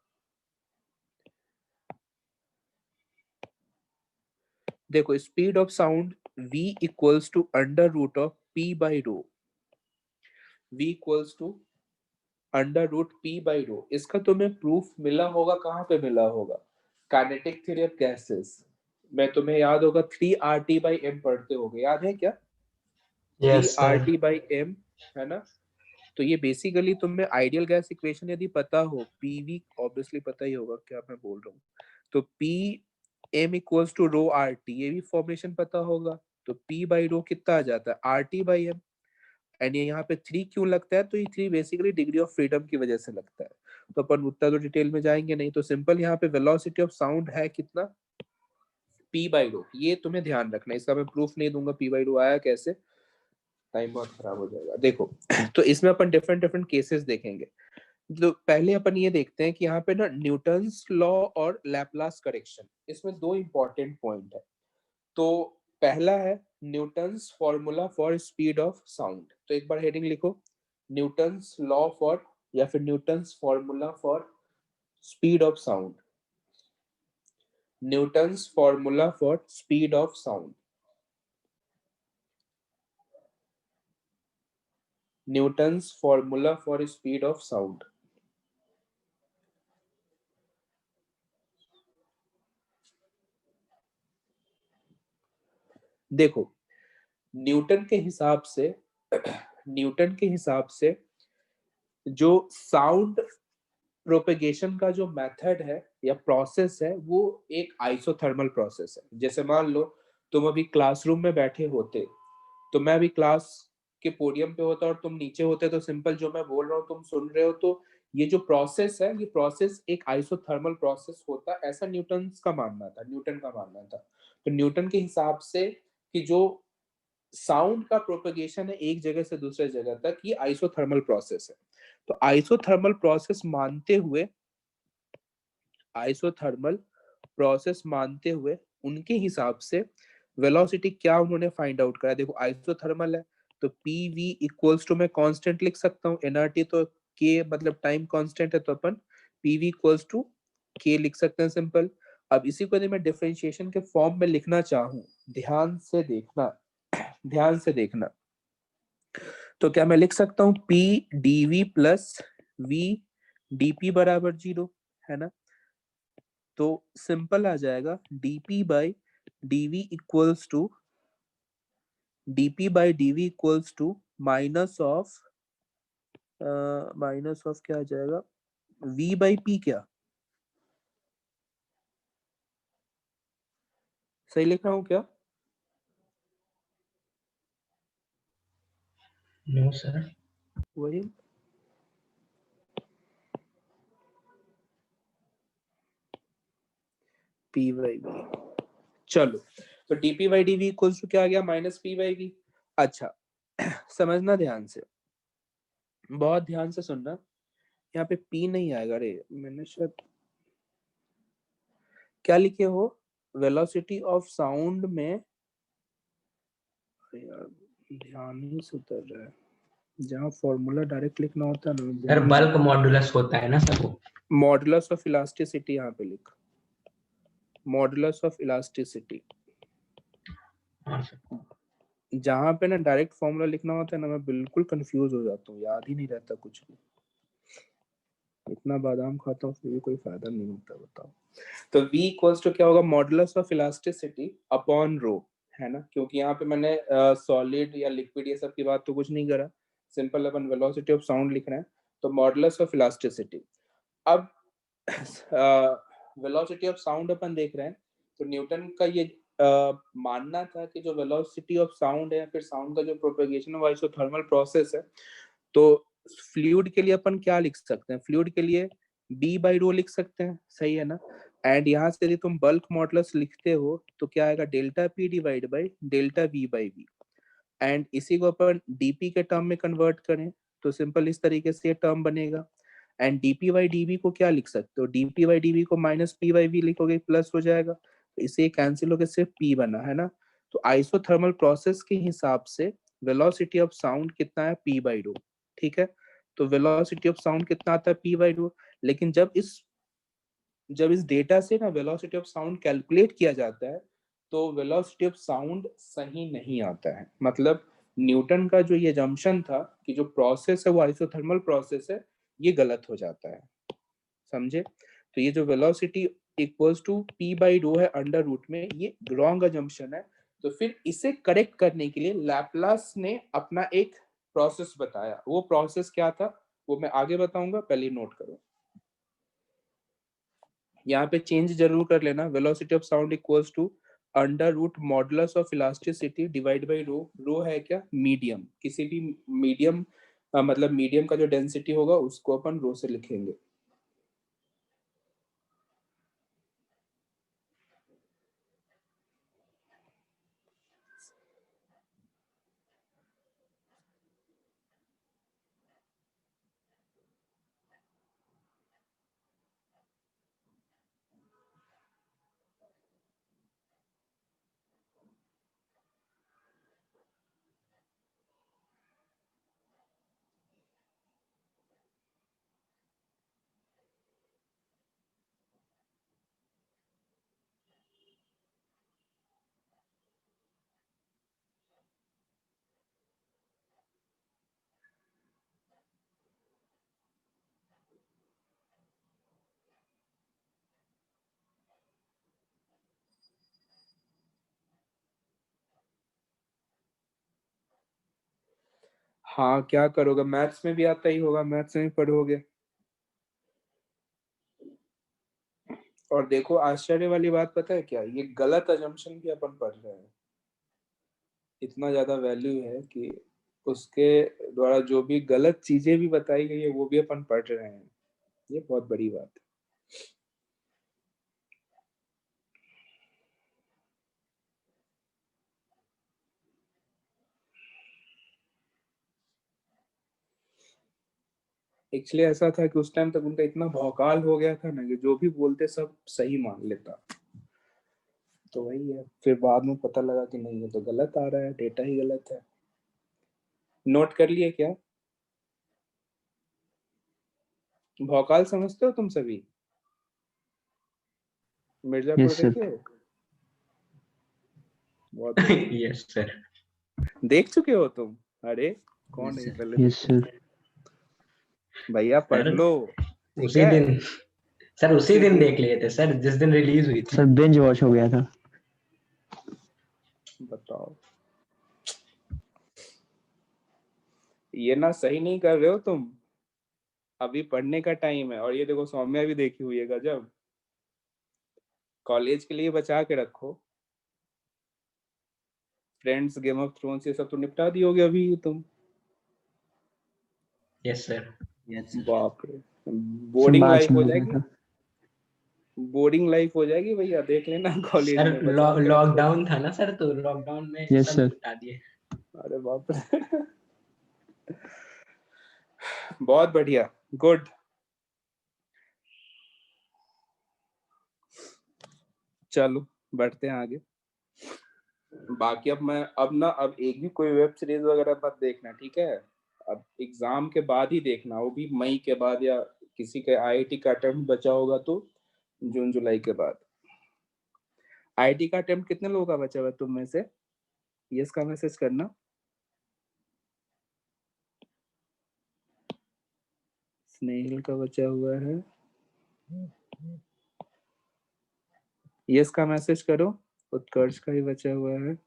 देखो speed of sound v equals to under root of p by rho, v equals to under root p by rho. इसका तुम्हें प्रूफ मिला होगा, कहाँ पे मिला होगा, काइनेटिक थ्योरी ऑफ गैसेस, मैं तुम्हें याद होगा 3RT/m पढ़ते होगे, याद है क्या? Yes sir. 3RT/m, है ना? तो ये बेसिकली तुम्हें आइडियल गैस इक्वेशन यदि पता हो, पीवी ऑब्वियसली पता ही होगा क्या मैं बोल रहा हूँ, तो P M equals to rho R T, ये भी फॉर्मेशन पता होगा। तो पी बाई रो कितना आ जाता है, R T by M. And ये यहाँ पे 3 क्यों लगता है, तो ये 3 बेसिकली डिग्री ऑफ फ्रीडम की वजह से लगता है। तो अपन उतना तो डिटेल में जाएंगे नहीं, तो सिंपल यहाँ पे वेलोसिटी ऑफ साउंड है कितना, पी बाई रो। ये तुम्हें ध्यान रखना है, इसका मैं प्रूफ नहीं दूंगा पी बाई रो आया कैसे, टाइम बहुत खराब हो जाएगा। देखो तो इसमें अपन डिफरेंट डिफरेंट केसेस देखेंगे। तो पहले अपन ये देखते हैं कि यहाँ पे ना न्यूटन्स लॉ और लैपलास करेक्शन, इसमें दो इंपॉर्टेंट पॉइंट है। तो पहला है Newton's formula for speed of sound. तो एक बार हेडिंग लिखो, न्यूटन्स लॉ फॉर, या फिर Newton's formula for speed of sound, Newton's formula for speed of sound, Newton's formula for speed of sound. देखो न्यूटन के हिसाब से न्यूटन के हिसाब से जो साउंड प्रोपेगेशन का जो मेथड है या प्रोसेस है, वो एक आइसोथर्मल प्रोसेस है। जैसे मान लो तुम अभी क्लासरूम में बैठे होते, तो मैं अभी क्लास के पोडियम पे होता और तुम नीचे होते, तो सिंपल जो मैं बोल रहा हूँ तुम सुन रहे हो, तो ये जो प्रोसेस है, ये प्रोसेस एक आइसोथर्मल प्रोसेस होता, ऐसा न्यूटन का मानना था। तो न्यूटन के हिसाब से कि जो साउंड का प्रोपेगेशन है एक जगह से दूसरे जगह तक, ये आइसोथर्मल प्रोसेस है। तो आइसोथर्मल प्रोसेस मानते हुए, आइसोथर्मल प्रोसेस मानते हुए उनके हिसाब से वेलोसिटी क्या उन्होंने फाइंड आउट करा। देखो आइसोथर्मल है, तो पी वी इक्वल्स टू, मैं कांस्टेंट लिख सकता हूँ, एनआरटी तो के मतलब टाइम कांस्टेंट है, तो अपन पी वी इक्वल्स टू के लिख सकते हैं सिंपल। अब इसी को यदि मैं डिफरेंशिएशन के फॉर्म में लिखना चाहूँ, ध्यान से देखना, ध्यान से देखना, तो क्या मैं लिख सकता हूँ P D V plus V D P बराबर 0, है ना? तो सिंपल आ जाएगा dp by dv equals to, dp by dv equals to minus of क्या आ जाएगा, v बाई p। क्या सही लिख रहा हूँ क्या? No sir. वही p बाई v। चलो, तो dp by dv equals to क्या आ गया, माइनस p बाई v। अच्छा समझना ध्यान से, बहुत ध्यान से सुनना, यहाँ पे p नहीं आएगा रे, मैंने शायद क्या लिखे हो, वेलोसिटी ऑफ साउंड में, यार ध्यान ही से उतर रहा है, जहाँ फॉर्मूला डायरेक्ट लिखना होता है ना, सर भूल ही बल्क जाता हूँ। मॉडुलस होता है ना सर वो। मॉडुलस ऑफ इलास्टिसिटी यहाँ पे लिख, मॉडुलस ऑफ इलास्टिसिटी। हाँ सर। जहाँ पे ना डायरेक्ट फॉर्मूला लिखना होता है ना, मैं बिल्कुल कंफ्यूज हो जाता हूँ, याद ही नहीं रहता कुछ भी। इतना बादाम खाता हूँ फिर भी कोई फायदा नहीं होता, बताओ। तो v इक्वल्स टू क्या होगा, modulus of elasticity upon rho, है ना? क्योंकि यहाँ पे मैंने सॉलिड या लिक्विड ये सब की बात तो कुछ नहीं करा, simple upon velocity of sound लिख रहे हैं। तो मॉडुलस ऑफ इलास्टिसिटी, अब वेलोसिटी ऑफ साउंड अपन देख रहे हैं, तो न्यूटन का ये मानना था कि जो वेलोसिटी ऑफ साउंड है, फिर साउंड का जो प्रोपेगेशन है, वो आइसोथर्मल प्रोसेस है। तो फ्लूइड के लिए अपन क्या लिख सकते हैं, फ्लूइड के लिए b बाई रो लिख सकते हैं, सही है ना? एंड यहाँ से यदि तुम बल्क मॉडुलस लिखते हो तो क्या आएगा, delta P divide by delta V by V. And इसी को अपन डीपी के टर्म में कन्वर्ट करें, तो सिंपल इस तरीके से ये टर्म बनेगा। एंड डीपी बाई डीवी को क्या लिख सकते हो, डीपी बाई डीवी को माइनस पी बाई वी लिखोगे, प्लस हो जाएगा, तो इसे कैंसिल होकर सिर्फ पी बना, है ना? तो आइसोथर्मल प्रोसेस के हिसाब से वेलोसिटी ऑफ साउंड कितना है, पी बाई रो, ठीक है? तो वेलोसिटी ऑफ साउंड कितना आता है, पी बाई रो। लेकिन जब इस डेटा से ना वेलोसिटी ऑफ साउंड कैलकुलेट किया जाता है, तो वेलोसिटी ऑफ साउंड सही नहीं आता है। मतलब न्यूटन का जो ये जम्पशन था कि जो प्रोसेस है वो आइसोथर्मल प्रोसेस है, ये गलत हो जाता है, समझे? तो ये जो velocity equals to p by rho है अंडर रूट में, ये रॉन्ग अजम्पशन है। तो फिर इसे करेक्ट करने के लिए लैपलास ने अपना एक प्रोसेस बताया। वो प्रोसेस क्या था वो मैं आगे बताऊंगा, पहले नोट करो। यहाँ पे चेंज जरूर कर लेना, velocity of sound equals to under root modulus of elasticity divide by rho. Rho है क्या, मीडियम, किसी भी मीडियम मतलब मीडियम का जो डेंसिटी होगा उसको अपन रो से लिखेंगे। हाँ क्या करोगे, मैथ्स में भी आता ही होगा, मैथ्स में भी पढ़ोगे। और देखो आश्चर्य वाली बात पता है क्या, ये गलत अजम्पशन भी अपन पढ़ रहे हैं। इतना ज्यादा वैल्यू है कि उसके द्वारा जो भी गलत चीजें भी बताई गई है वो भी अपन पढ़ रहे हैं। ये बहुत बड़ी बात है। एक्चुअली ऐसा था कि उस टाइम तक उनका इतना भौकाल हो गया था ना कि जो भी बोलते सब सही मान लेता। तो वही है, फिर बाद में पता लगा कि नहीं ये तो गलत आ रहा है, डेटा ही गलत है। नोट कर लिए क्या, भौकाल समझते हो तुम सभी, मिर्जापुर यस सर। देखे हो? बहुत बढ़िया। Yes sir. देख चुके हो तुम? अरे कौन है, पहले यस देखो सर। भैया, पढ़ सर लो। ठीक उसी है, दिन सर उसी दिन देख लिए थे सर, जिस दिन रिलीज हुई थी। सर बिंज वॉच हो गया था। बताओ, ये ना सही नहीं कर रहे हो तुम। अभी पढ़ने का टाइम है। और ये देखो सौम्या भी देखी हुई है, गजब। कॉलेज के लिए बचा के रखो। फ्रेंड्स, गेम ऑफ थ्रोन्स, ये सब तो निपटा दी होगी अभी तुम। Yes sir. बाप रे, सर बोर्डिंग मार्च लाइफ में हो हो गया जाएगी। था। बोर्डिंग लाइफ हो जाएगी भैया, देख लेना कॉलेज सर में बचा के रखो। लॉकडाउन था ना सर, तो लॉकडाउन में यस सब सर। निपटा दिए। अरे बाप रे बहुत बढ़िया, गुड। चलो बढ़ते हैं आगे। बाकी अब एक भी कोई वेब सीरीज वगैरह मत देखना, ठीक है? अब एग्जाम के बाद ही देखना, वो भी मई के बाद, या किसी के आईआईटी का अटेम्प्ट बचा होगा तो जून जुलाई के बाद। आईआईटी का अटेम्प्ट कितने लोगों का बचा हुआ है तुम में से? यस का मैसेज करना। स्नेहिल का बचा हुआ है, यस का मैसेज करो। उत्कर्ष का ही बचा हुआ है।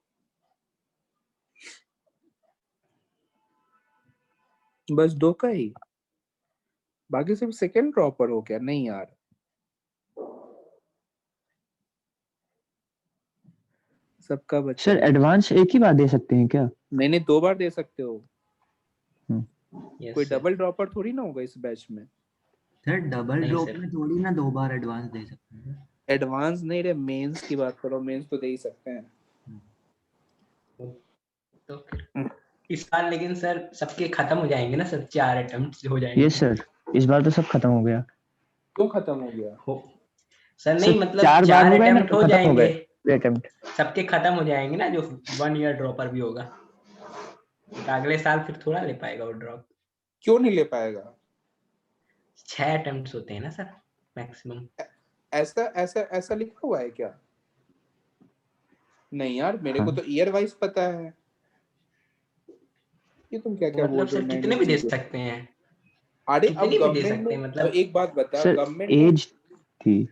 बस 2 का ही, बाकी सब सेकंड ड्रॉपर हो क्या? नहीं यार, सबका बचा सर हुआ है। एडवांस एक ही बार दे सकते हैं क्या? नहीं 2 बार दे सकते हो। कोई यस सर। डबल ड्रॉपर थोड़ी ना होगा इस बैच में। सर डबल नहीं ड्रॉप सर। में थोड़ी ना 2 बार एडवांस दे सकते हैं। एडवांस नहीं रे, मेंस की बात करो, मेंस तो दे ही सकते हैं। तो फिर इस बार लेकिन सर सबके खत्म हो जाएंगे ना सर, 4 अटेम्प्ट हो जाएंगे। यस सर, इस बार तो सब खत्म हो गया। क्यों खत्म हो गया? हो सर, सर नहीं मतलब 4 बार 4 हो गए ना अटेम्प्ट तो हो खत्म हो जाएंगे, गए अटेम्प्ट। सबके खत्म हो जाएंगे ना, जो 1 ईयर ड्रॉपर भी होगा तो अगले साल फिर थोड़ा ले पाएगा वो ड्रॉप। क्यों नहीं ले पाएगा? 6 अटेम्प्ट होते हैं ना सर मैक्सिमम। ऐसा ऐसा ऐसा लिखा हुआ है क्या? नहीं यार, मेरे को हाँ तो ईयर वाइज पता है। ये तुम क्या क्या बोल मतलब रहे हो सर नई कितने नई भी दे चीजें। सकते हैं, अरे अब कितनी भी दे गवर्नमेंट सकते ने, हैं अब मतलब। एक बात बता, सर गवर्नमेंट ने एज थी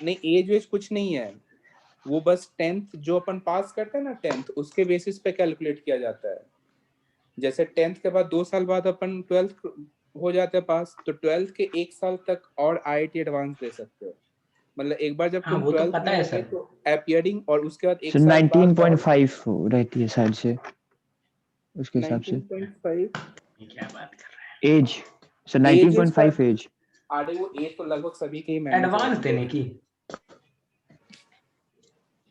नहीं एज वेज कुछ नहीं है, वो बस 10th जो अपन पास करते हैं ना 10th उसके बेसिस पे कैलकुलेट किया जाता है। जैसे 10th के बाद 2 साल बाद अपन 12th हो जाते हैं पास, तो 12th के 1 साल तक और IIT एडवांस दे सकते हो। मतलब एक बार जब हाँ तुम वो तो 12th पता में है हो गए सर। तो अपीयरिंग, और उसके बाद 1 सर साल बाद 19.5 रहती है शायद से उसके हिसाब से 19.5 ये क्या बात कर रहे हैं? Age. Sir age is 19.5 age. अरे वो एज तो लगभग सभी के ही मैनेज हो एडवांस जाती देने है। की?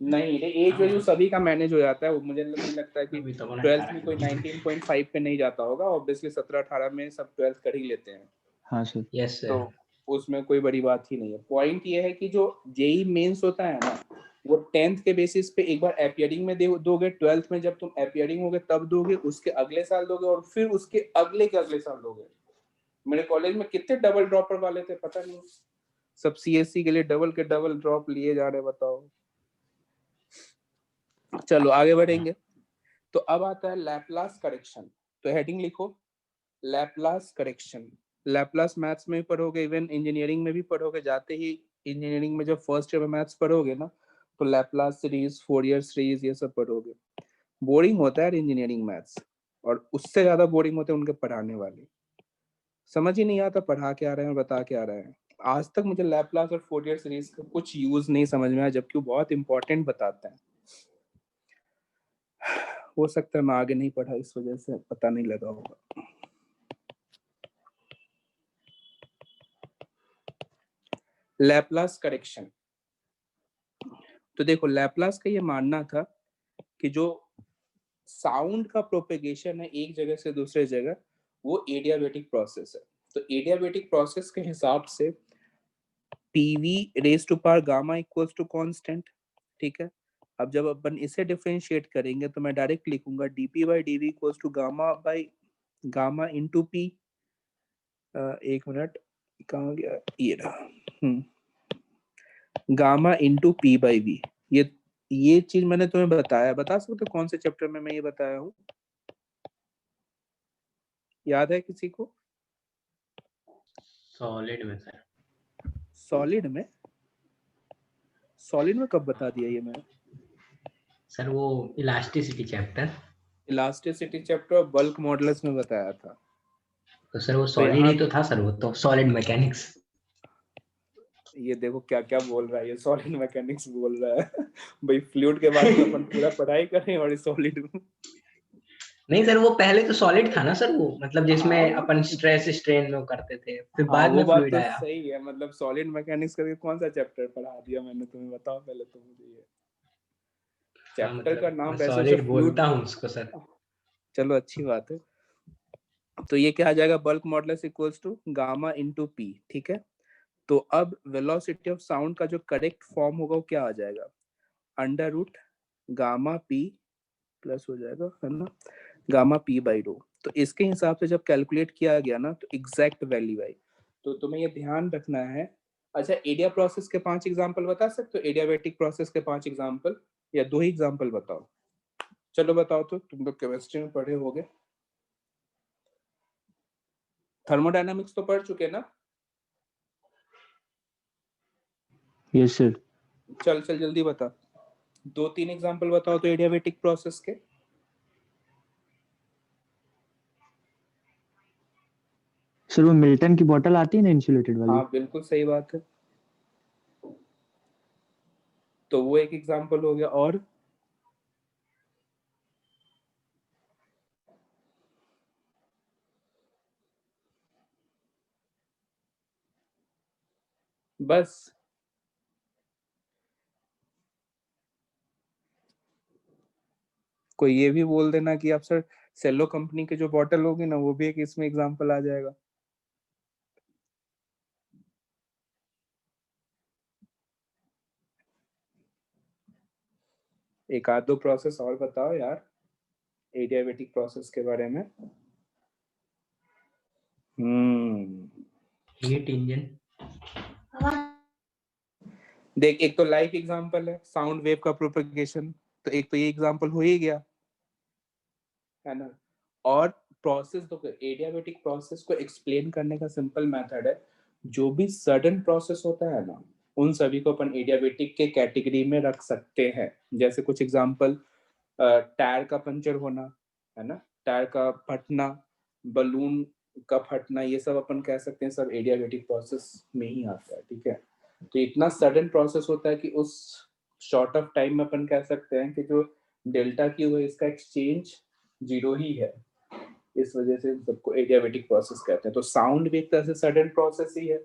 नहीं एज वैल्यू सभी का मैनेज हो जाता है, वो मुझे नहीं लगता है कि अभी तो मैंने 12th में 18 कोई 19.5 पे नहीं जाता होगा, ऑब्वियसली 17-18 में सब 12th कर ही लेते हैं, हाँ सर। यस तो सर। उसमें कोई बड़ी बात ही नहीं है। पॉइंट ये है कि जो जेई मेंस होता है ना, वो 10th के बेसिस पे एक बार अपीयरिंग में दोगे, 12th में जब तुम अपीयरिंग होगे तब दोगे, उसके अगले साल दोगे, और फिर उसके अगले के अगले साल दोगे। मेरे कॉलेज में कितने डबल ड्रॉपर वाले थे पता नहीं, सब सीएससी के लिए डबल के डबल ड्रॉप लिए जा रहे, बताओ। चलो आगे बढ़ेंगे। तो अब आता है लैपलास करेक्शन। तो हेडिंग लिखो, लैपलास करेक्शन। लैपलास मैथ्स में भी पढ़ोगे, इवन इंजीनियरिंग में भी पढ़ोगे। जाते ही इंजीनियरिंग में जब फर्स्ट ईयर में मैथ्स पढ़ोगे ना, तो लैपलास सीरीज, फोरियर सीरीज, ये सब पढ़ोगे। बोरिंग होता है इंजीनियरिंग मैथ्स, और उससे ज्यादा बोरिंग होते हैं उनके पढ़ाने वाले। समझ ही नहीं आता पढ़ा के आ रहे हैं और बता के आ रहे हैं। आज तक मुझे लैपलास और फोरियर सीरीज का कुछ यूज नहीं समझ में आया, जबकि वो बहुत इंपॉर्टेंट बताते हैं। हो सकता है मैं आगे नहीं पढ़ा, इस वजह से पता नहीं लगा होगा। Laplace correction. तो देखो लैपलास का ये मानना था कि जो साउंड का प्रोपेगेशन है एक जगह से दूसरे जगह, वो एडियाबेटिक प्रोसेस है। तो एडियाबेटिक प्रोसेस के हिसाब से PV raise to power gamma equals to constant, ठीक है। अब जब अपन इसे डिफरेंशिएट करेंगे तो मैं डायरेक्ट लिखूंगा DP by DV equals to gamma by gamma into P. एक मिनट, कहाँ गया ये रहा, gamma into P by V. ये चीज मैंने तुम्हें बताया, बता सकते हो कौन से चैप्टर में मैं ये बताया हूँ? याद है किसी को? सॉलिड में सर। सॉलिड में? सॉलिड में कब बता दिया ये मैंने? सर वो इलास्टिसिटी चैप्टर। इलास्टिसिटी चैप्टर और बल्क मॉडल्स में बताया था। तो सर वो तो सॉलिड यहाँ ही तो था सर, वो तो सॉलिड मैकेनिक्स। ये देखो क्या क्या बोल रहा है, ये सॉलिड मैकेनिक्स बोल रहा है। भाई फ्लूइड के बारे में अपन पूरा पढ़ाई करें और सॉलिड में। नहीं सर, वो पहले तो सॉलिड था ना सर, वो मतलब हाँ जिसमें अपन स्ट्रेस स्ट्रेन में वो करते थे, फिर हाँ बाद वो में बात फ्लूइड तो आया। सही है, मतलब सॉलिड मैकेनिक्स करके कौन सा चैप्टर पढ़ा दिया मैंने तुम्हें, बताओ पहले तो मुझे ये। हाँ चैप्टर का मतलब नाम मैं वैसे उसे सॉलिड फ्लूइड, बोलता हूँ उसको सर। चलो अच्छी बात है। तो ये क्या आ जाएगा, bulk modulus equals to gamma into P, ठीक है। तो अब वेलोसिटी ऑफ साउंड का जो करेक्ट फॉर्म होगा वो क्या आ जाएगा, under root gamma P plus हो जाएगा, है ना, गामा पी बाई रो। तो इसके हिसाब से जब कैलकुलेट किया गया ना, तो एग्जैक्ट वैल्यू आई। तो तुम्हें ये ध्यान रखना है। अच्छा एडिया प्रोसेस के 5 एग्जांपल बता सकते हो? एडियाबेटिक प्रोसेस के 5 एग्जांपल, या 2 ही एग्जांपल बताओ? चलो बताओ, तो तुम लोग केमिस्ट्री में पढ़े होगे, थर्मोडायनामिक्स तो पढ़ चुके ना? Yes sir. चल चल जल्दी बता, 2-3 एग्जांपल बताओ तो एडियाबेटिक प्रोसेस के। सर वो मिल्टन की बोतल आती है ना इंसुलेटेड वाली। हाँ बिल्कुल सही बात है, तो वो एक एग्जांपल हो गया। और बस? कोई ये भी बोल देना कि आप सर सेलो कंपनी की जो बॉटल होगी ना, वो भी एक इसमें एग्जांपल आ जाएगा। एक आध दो प्रोसेस और बताओ यार एडियाबेटिक प्रोसेस के बारे में। Heat engine. देख, एक तो लाइव एग्जांपल है साउंड वेव का प्रोपगेशन, तो एक तो ये एग्जांपल हो ही गया, है ना। और प्रोसेस तो एडियाबेटिक प्रोसेस को एक्सप्लेन करने का सिंपल मेथड है, जो भी सडन प्रोसेस होता है ना, उन सभी को अपन एडियाबेटिक के कैटेगरी में रख सकते हैं। जैसे कुछ एग्जांपल, टायर का पंचर होना, है ना, टायर का फटना, बलून का फटना, ये सब अपन कह सकते हैं सब एडियाबेटिक प्रोसेस में ही आता है। ठीक है, तो इतना सडन प्रोसेस होता है कि उस शॉर्ट ऑफ टाइम में अपन कह सकते हैं कि जो डेल्टा की हुआ इसका एक्सचेंज 0 ही है, इस वजह से सबको एडियाबेटिक प्रोसेस कहते हैं। तो साउंड भी एक तरह से सडन प्रोसेस ही है।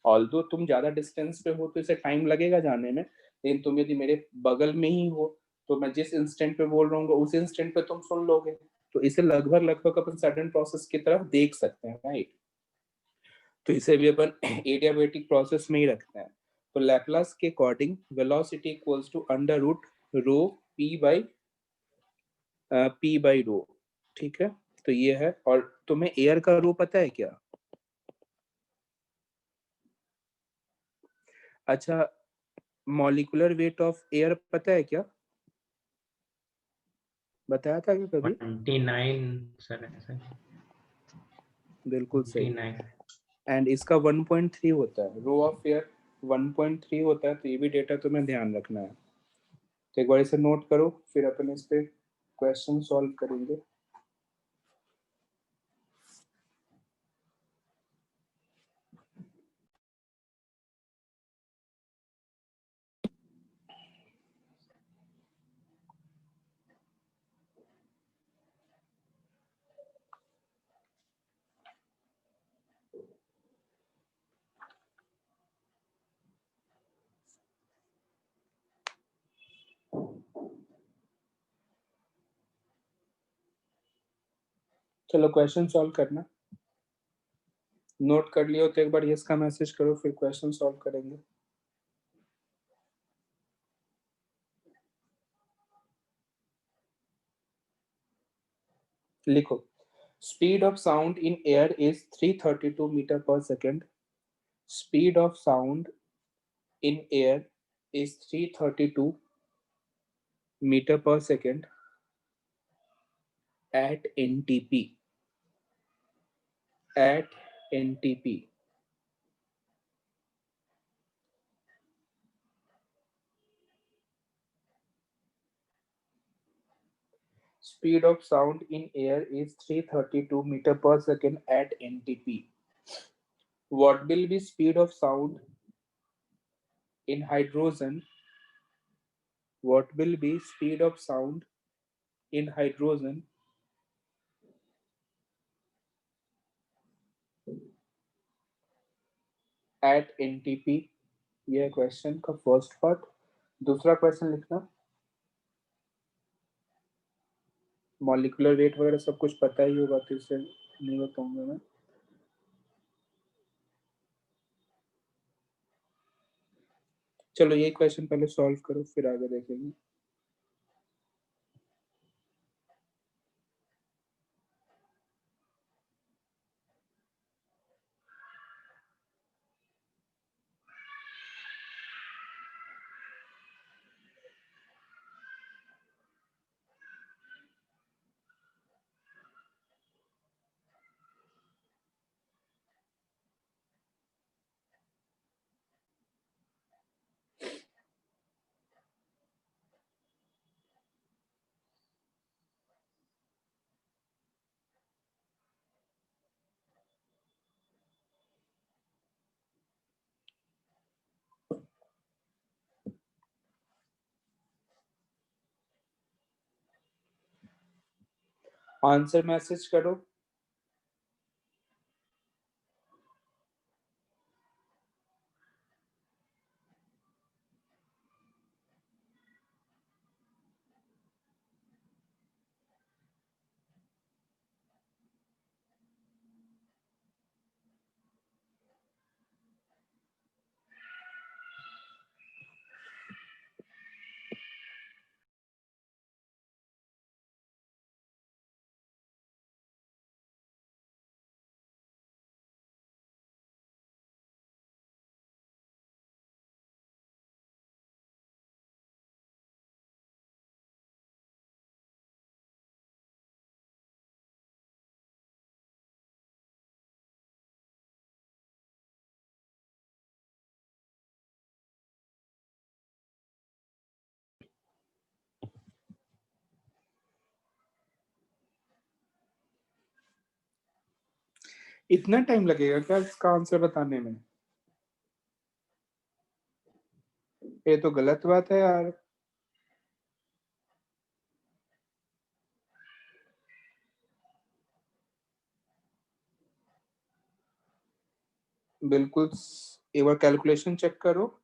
ऑल्दो तुम ज्यादा डिस्टेंस पे हो तो इसे टाइम लगेगा जाने में, लेकिन तुम यदि मेरे बगल में ही हो तो मैं जिस इंस्टेंट पे बोल रहा हूँ उस इंस्टेंट पे तुम सुन लोगे। तो इसे लगभग लगभग अपन सडन प्रोसेस की तरफ देख सकते हैं, राइट। तो इसे भी अपन एडियाबेटिक प्रोसेस में ही रखते हैं। तो लैप्लास के according velocity equals to under root rho P by rho. ठीक है, तो ये है। और तुम्हें एयर का रो पता है क्या? अच्छा, मॉलिक्यूलर वेट ऑफ एयर पता है क्या? बताया था क्या कभी? 29 सर ऐसा बिल्कुल सही। 29। एंड इसका 1.3 होता है, रो ऑफ एयर 1.3 होता है। तो ये भी डेटा तुम्हें ध्यान रखना है। तो एक बार इसे नोट करो, फिर अपन इस पे क्वेश्चन सॉल्व करेंगे। चलो क्वेश्चन सॉल्व करना। नोट कर लियो तो एक बार यस का मैसेज करो, फिर क्वेश्चन सॉल्व करेंगे। लिखो, speed of sound in air is 332 metre per second. Speed of sound in air is 332 meter per second at ntp. At ntp. Speed of sound in air is 332 meter per second at ntp. What will be speed of sound in hydrogen? What will be speed of sound in hydrogen at ntp? यह question का first part. दूसरा question लिखना, molecular weight वगैरह सब कुछ पता ही होगा तो इसे नहीं बताऊंगा मैं। चलो ये क्वेश्चन पहले सॉल्व करो, फिर आगे देखेंगे। आंसर मैसेज करो। इतना टाइम लगेगा क्या इसका आंसर बताने में? ये तो गलत बात है यार। बिल्कुल, एक बार कैलकुलेशन चेक करो।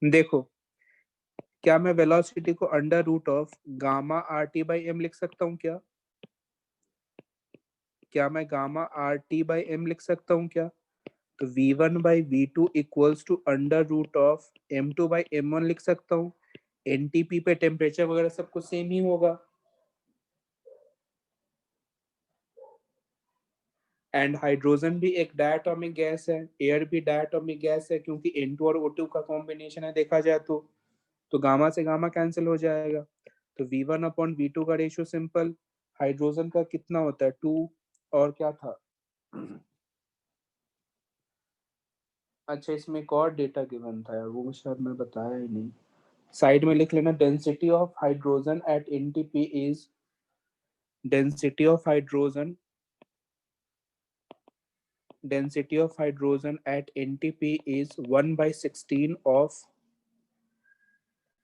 देखो, क्या मैं वेलोसिटी को under root of gamma R T by M लिख सकता हूँ क्या? क्या मैं gamma R T by M लिख सकता हूँ क्या? तो v1 by V two equals to under root of m2 by m1 लिख सकता हूँ। एनटीपी पे टेम्परेचर वगैरह सब कुछ सेम ही होगा। एंड हाइड्रोजन भी एक डायटोमिक गैस है, एयर भी डायटोमिक गैस है, क्योंकि N2 और O2 का कॉम्बिनेशन है देखा जाए तो गामा से गामा कैंसिल हो जाएगा। तो V1 अपॉन V2 का रेशियो सिंपल, हाइड्रोजन का कितना होता है 2, और क्या था? अच्छा, इसमें एक और डेटा गिवन था यार, वो शायद मैं बताया ही नहीं। साइड में लिख लेना, density of hydrogen at NTP is, density of hydrogen at NTP is 1/16 of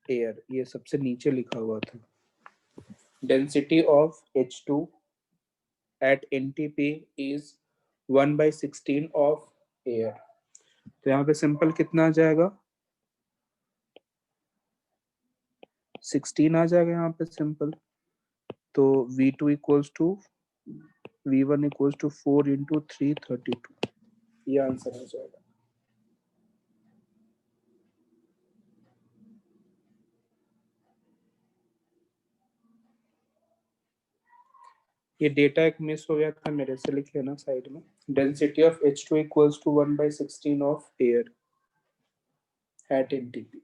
air. ये सबसे नीचे लिखा हुआ था। Density of H2 at NTP is 1/16 of air. तो यहाँ पे सिंपल कितना आ जाएगा? 16 आ जाएगा यहाँ पे सिंपल। तो V2 equals to V1 equals to 4 into 3 32, ये आंसर आ जाएगा। ये डेटा एक मिस हो गया था मेरे से, लिख लेना साइड में। Density of H2 equals to 1/16 of air at NTP.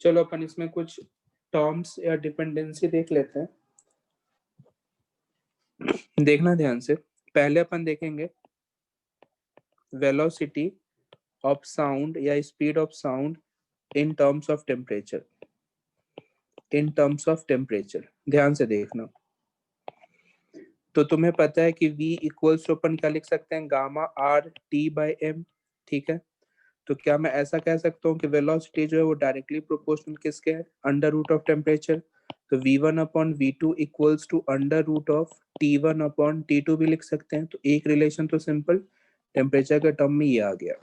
चलो अपन इसमें कुछ टर्म्स या डिपेंडेंसी देख लेते हैं। देखना ध्यान से। पहले अपन देखेंगे वेलोसिटी ऑफ साउंड या speed of sound in terms of temperature. In terms of temperature ध्यान से देखना। तो तुम्हें पता है कि v इक्वल्स टू अपन क्या लिख सकते हैं, gamma R T by M. ठीक है, तो क्या मैं ऐसा कह सकता हूँ कि वेलोसिटी जो है वो डायरेक्टली प्रोपोर्शनल किसके है, अंडर रूट ऑफ टेम्परेचर। तो v1 upon v2 equals to under root of t1 upon t2 भी लिख सकते हैं। तो एक रिलेशन तो सिंपल टेम्परेचर के टर्म में ये आ गया।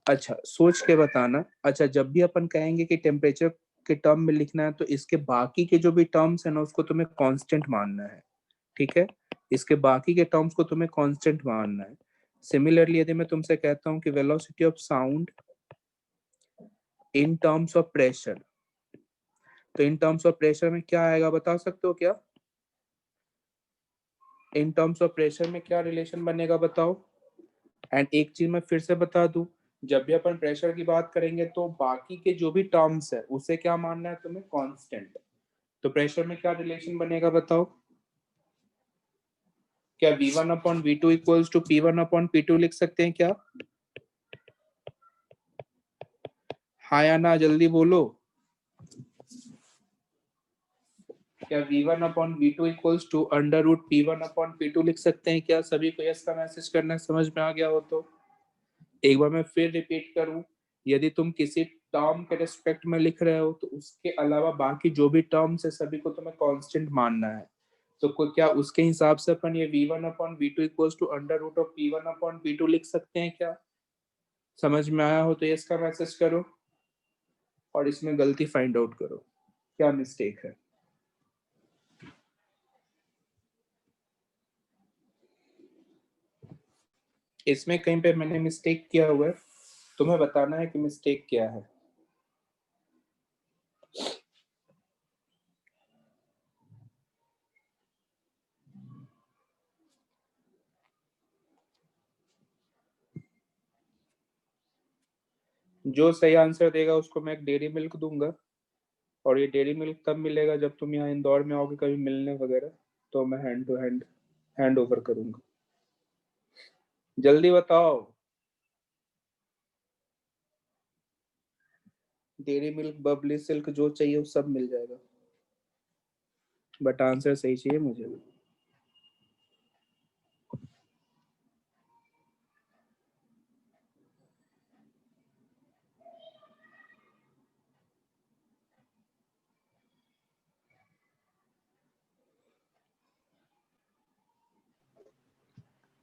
अच्छा, सोच के बताना। अच्छा, जब भी अपन कहेंगे कि टेम्परेचर के टर्म में लिखना है, तो इसके बाकी के जो भी टर्म्स है ना, उसको तुम्हें कांस्टेंट मानना है। ठीक है, इसके बाकी के टर्म्स को तुम्हें कांस्टेंट मानना है। सिमिलरली यदि मैं तुमसे कहता हूँ कि velocity of sound in terms of pressure, तो इन टर्म्स ऑफ प्रेशर में क्या आएगा बता सकते हो क्या? इन टर्म्स ऑफ प्रेशर में क्या रिलेशन बनेगा बताओ। एंड एक चीज मैं फिर से बता दूं, जब भी अपन प्रेशर की बात करेंगे तो बाकी के जो भी टर्म्स है उसे क्या मानना है तुम्हें, कांस्टेंट। तो प्रेशर में क्या रिलेशन बनेगा बताओ। क्या v1 upon v2 equals to p1 upon p2 लिख सकते हैं क्या? हाँ या ना, जल्दी बोलो। क्या v1 upon v2 equals to under root p1 upon p2 लिख सकते हैं क्या? सभी को यस का मैसेज करना है, समझ में आ गया हो तो। एक बार मैं फिर रिपीट करूं, यदि तुम किसी टर्म के रिस्पेक्ट में लिख रहे हो तो उसके अलावा बाकी जो भी टर्म्स है सभी को तुम्हें कांस्टेंट मानना है। तो क्या उसके हिसाब से अपन ये v1 upon v2 equals to under root of p1 upon p2 लिख सकते हैं क्या? समझ में आया हो तो यस का मैसेज करो, और इसमें गलती फाइंड आउट करो, क्या मिस्टेक है। इसमें कहीं पे मैंने मिस्टेक किया हुआ है, तुम्हें बताना है कि मिस्टेक क्या है। जो सही आंसर देगा उसको मैं एक डेयरी मिल्क दूंगा, और ये डेयरी मिल्क तब मिलेगा जब तुम यहाँ इंदौर में आओगे कभी मिलने वगैरह, तो मैं हैंड टू हैंड ओवर करूंगा। जल्दी बताओ। डेयरी मिल्क, बबली सिल्क, जो चाहिए वो सब मिल जाएगा, बट आंसर सही चाहिए मुझे।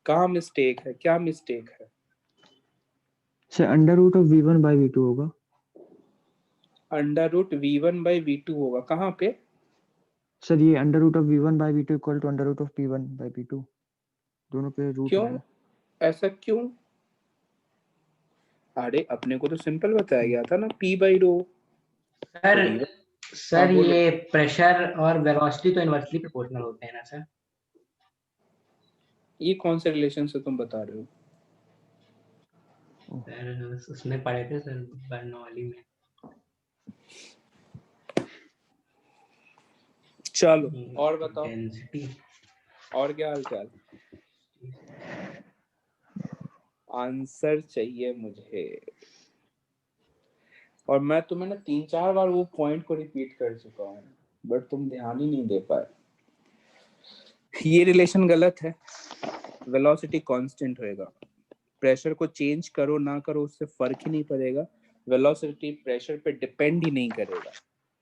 कहाँ मिस्टेक है, क्या मिस्टेक है? Sir under root of v1 by v2 होगा। Under root v1 by v2 होगा, कहाँ पे? सर ये under root of v1 by v2 equal to under root of p1 by p2, दोनों पे रूट क्यों? है ना। ऐसा क्यों? अरे अपने को तो सिंपल बताया गया था ना, p by row. Sir v1। हाँ सर बोलो। ये प्रेशर और वेलोसिटी तो इनवर्सली प्रोपोर्शनल होते हैं ना सर? ये कौन से रिलेशन से तुम बता रहे हो? सर उसमें पढ़े थे सर बर्नौली में। चलो और बताओ, डेंसिटी। और क्या हाल चाल? आंसर चाहिए मुझे, और मैं तुम्हें ना 3-4 बार वो पॉइंट को रिपीट कर चुका हूँ, बट तुम ध्यान ही नहीं दे पाए। ये रिलेशन गलत है। वेलोसिटी कांस्टेंट होएगा, प्रेशर को चेंज करो ना करो उससे फर्क ही नहीं पड़ेगा, वेलोसिटी प्रेशर पे डिपेंड ही नहीं करेगा।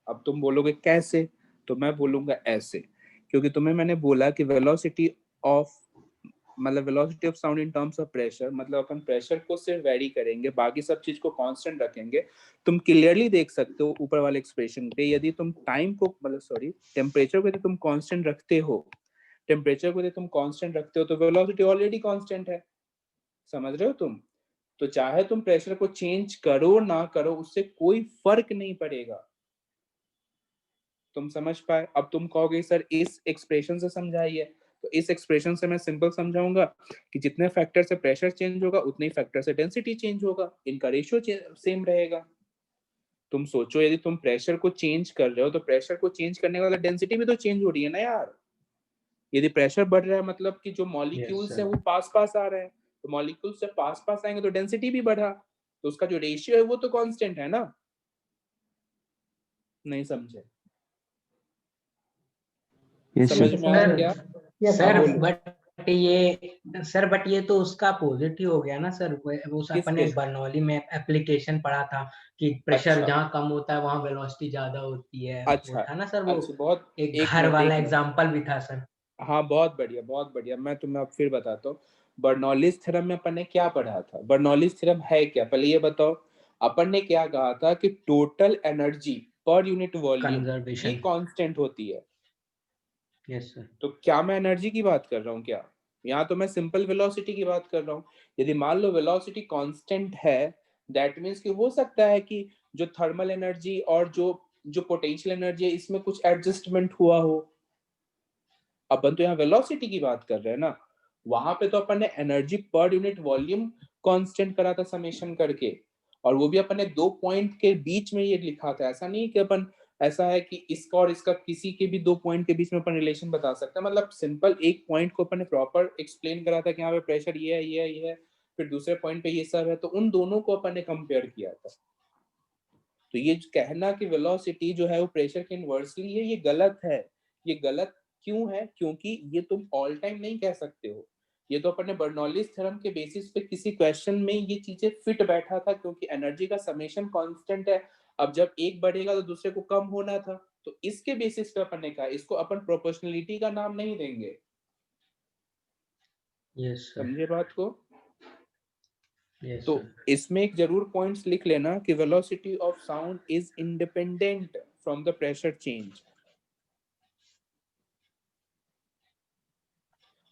अब तुम बोलोगे कैसे, तो मैं बोलूंगा ऐसे, क्योंकि तुम्हें मैंने बोला कि velocity of sound in terms of pressure, मतलब अपन प्रेशर को सिर्फ वेरी करेंगे, बाकी सब चीज को कांस्टेंट रखेंगे। तुम क्लियरली देख सकते हो ऊपर वाले एक्सप्रेशन पे, यदि तुम टाइम को टेम्परेचर को यदि तुम कांस्टेंट रखते हो, तो वेलोसिटी ऑलरेडी कांस्टेंट है। समझ रहे हो तुम? तो चाहे तुम प्रेशर को चेंज करो ना करो उससे कोई फर्क नहीं पड़ेगा। तुम समझ पाए? अब तुम कहोगे सर इस एक्सप्रेशन से समझाइए, तो इस एक्सप्रेशन से मैं सिंपल समझाऊंगा कि जितने फैक्टर से प्रेशर चेंज होगा उतने ही फैक्टर से डेंसिटी चेंज होगा, इनका रेशियो सेम रहेगा। तुम सोचो यदि तुम प्रेशर को चेंज कर रहे हो तो प्रेशर को चेंज करने वाला डेंसिटी भी तो चेंज हो रही है ना यार। यदि प्रेशर बढ़ रहा है मतलब कि जो मॉलिक्यूल्स है वो पास पास आ रहे हैं, तो मॉलिक्यूल्स जब पास पास आएंगे तो डेंसिटी भी बढ़ा, तो उसका जो रेशियो है वो तो कांस्टेंट है ना। नहीं समझे? यस समझ सर। में आया क्या? सर बोलो। बट ये तो उसका अपोजिट ही हो गया ना सर। वो अपने किसके? बर्नौली में एप्लीकेशन पढ़ा था कि प्रेशर अच्छा जहाँ कम होता है वहाँ वेलोसिटी ज्यादा होती है। वो अच्छा था ना सर, वो अच्छा, बहुत। एक एक घर मिनट वाला एक मिनट। एग्जांपल भी था सर। हाँ बहुत बढ़िया बहुत बढ़िया, मैं तुम्हें अब फिर बताता हूँ। बर्नौलीज थ्योरम में अपन ने क्या पढ़ा था? बर्नौलीज थ्योरम है क्या, पहले ये बताओ। अपन ने क्या कहा था कि total energy per unit volume ये कंजर्वेशन। कांस्टेंट होती है। Yes sir. तो क्या मैं एनर्जी की बात कर रहा हूँ क्या? यहाँ तो मैं सिंपल वेलोसिटी की बात कर रहा हूँ। यदि मान लो वेलोसिटी कांस्टेंट है, दैट मीन्स कि हो सकता है कि जो थर्मल एनर्जी और जो जो पोटेंशियल एनर्जी है इसमें कुछ एडजस्टमेंट हुआ हो। अपन तो यहाँ वेलोसिटी की बात कर रहे हैं ना, वहां पे तो अपन ने energy per unit volume constant करा था समेशन करके, और वो भी अपन ने 2 पॉइंट के बीच में ये लिखा था। ऐसा नहीं कि अपन ऐसा है कि इसका और इसका किसी के भी 2 पॉइंट के बीच में अपन रिलेशन बता सकते हैं, मतलब सिंपल एक पॉइंट को अपन ने प्रॉपर एक्सप्लेन करा था कि यहाँ पे प्रेशर ये है ये है ये है, फिर दूसरे पॉइंट पे ये सब है, तो उन दोनों को अपन ने कंपेयर किया था। तो ये कहना कि वेलोसिटी जो है वो प्रेशर के इनवर्सली है, ये गलत है। ये गलत क्यों है? क्योंकि ये तुम ऑल टाइम नहीं कह सकते हो। ये तो अपन ने बर्नौलीज थ्योरम के बेसिस पे किसी क्वेश्चन में ये चीजें फिट बैठा था, क्योंकि एनर्जी का समेशन कांस्टेंट है। अब जब एक बढ़ेगा तो दूसरे को कम होना था, तो इसके बेसिस पे अपन ने कहा इसको अपन प्रोपोर्शनलिटी का नाम नहीं देंगे। Yes sir. समझे बात को? यस तो सर। इसमें एक जरूर पॉइंट्स लिख लेना कि velocity of sound is independent from the pressure change.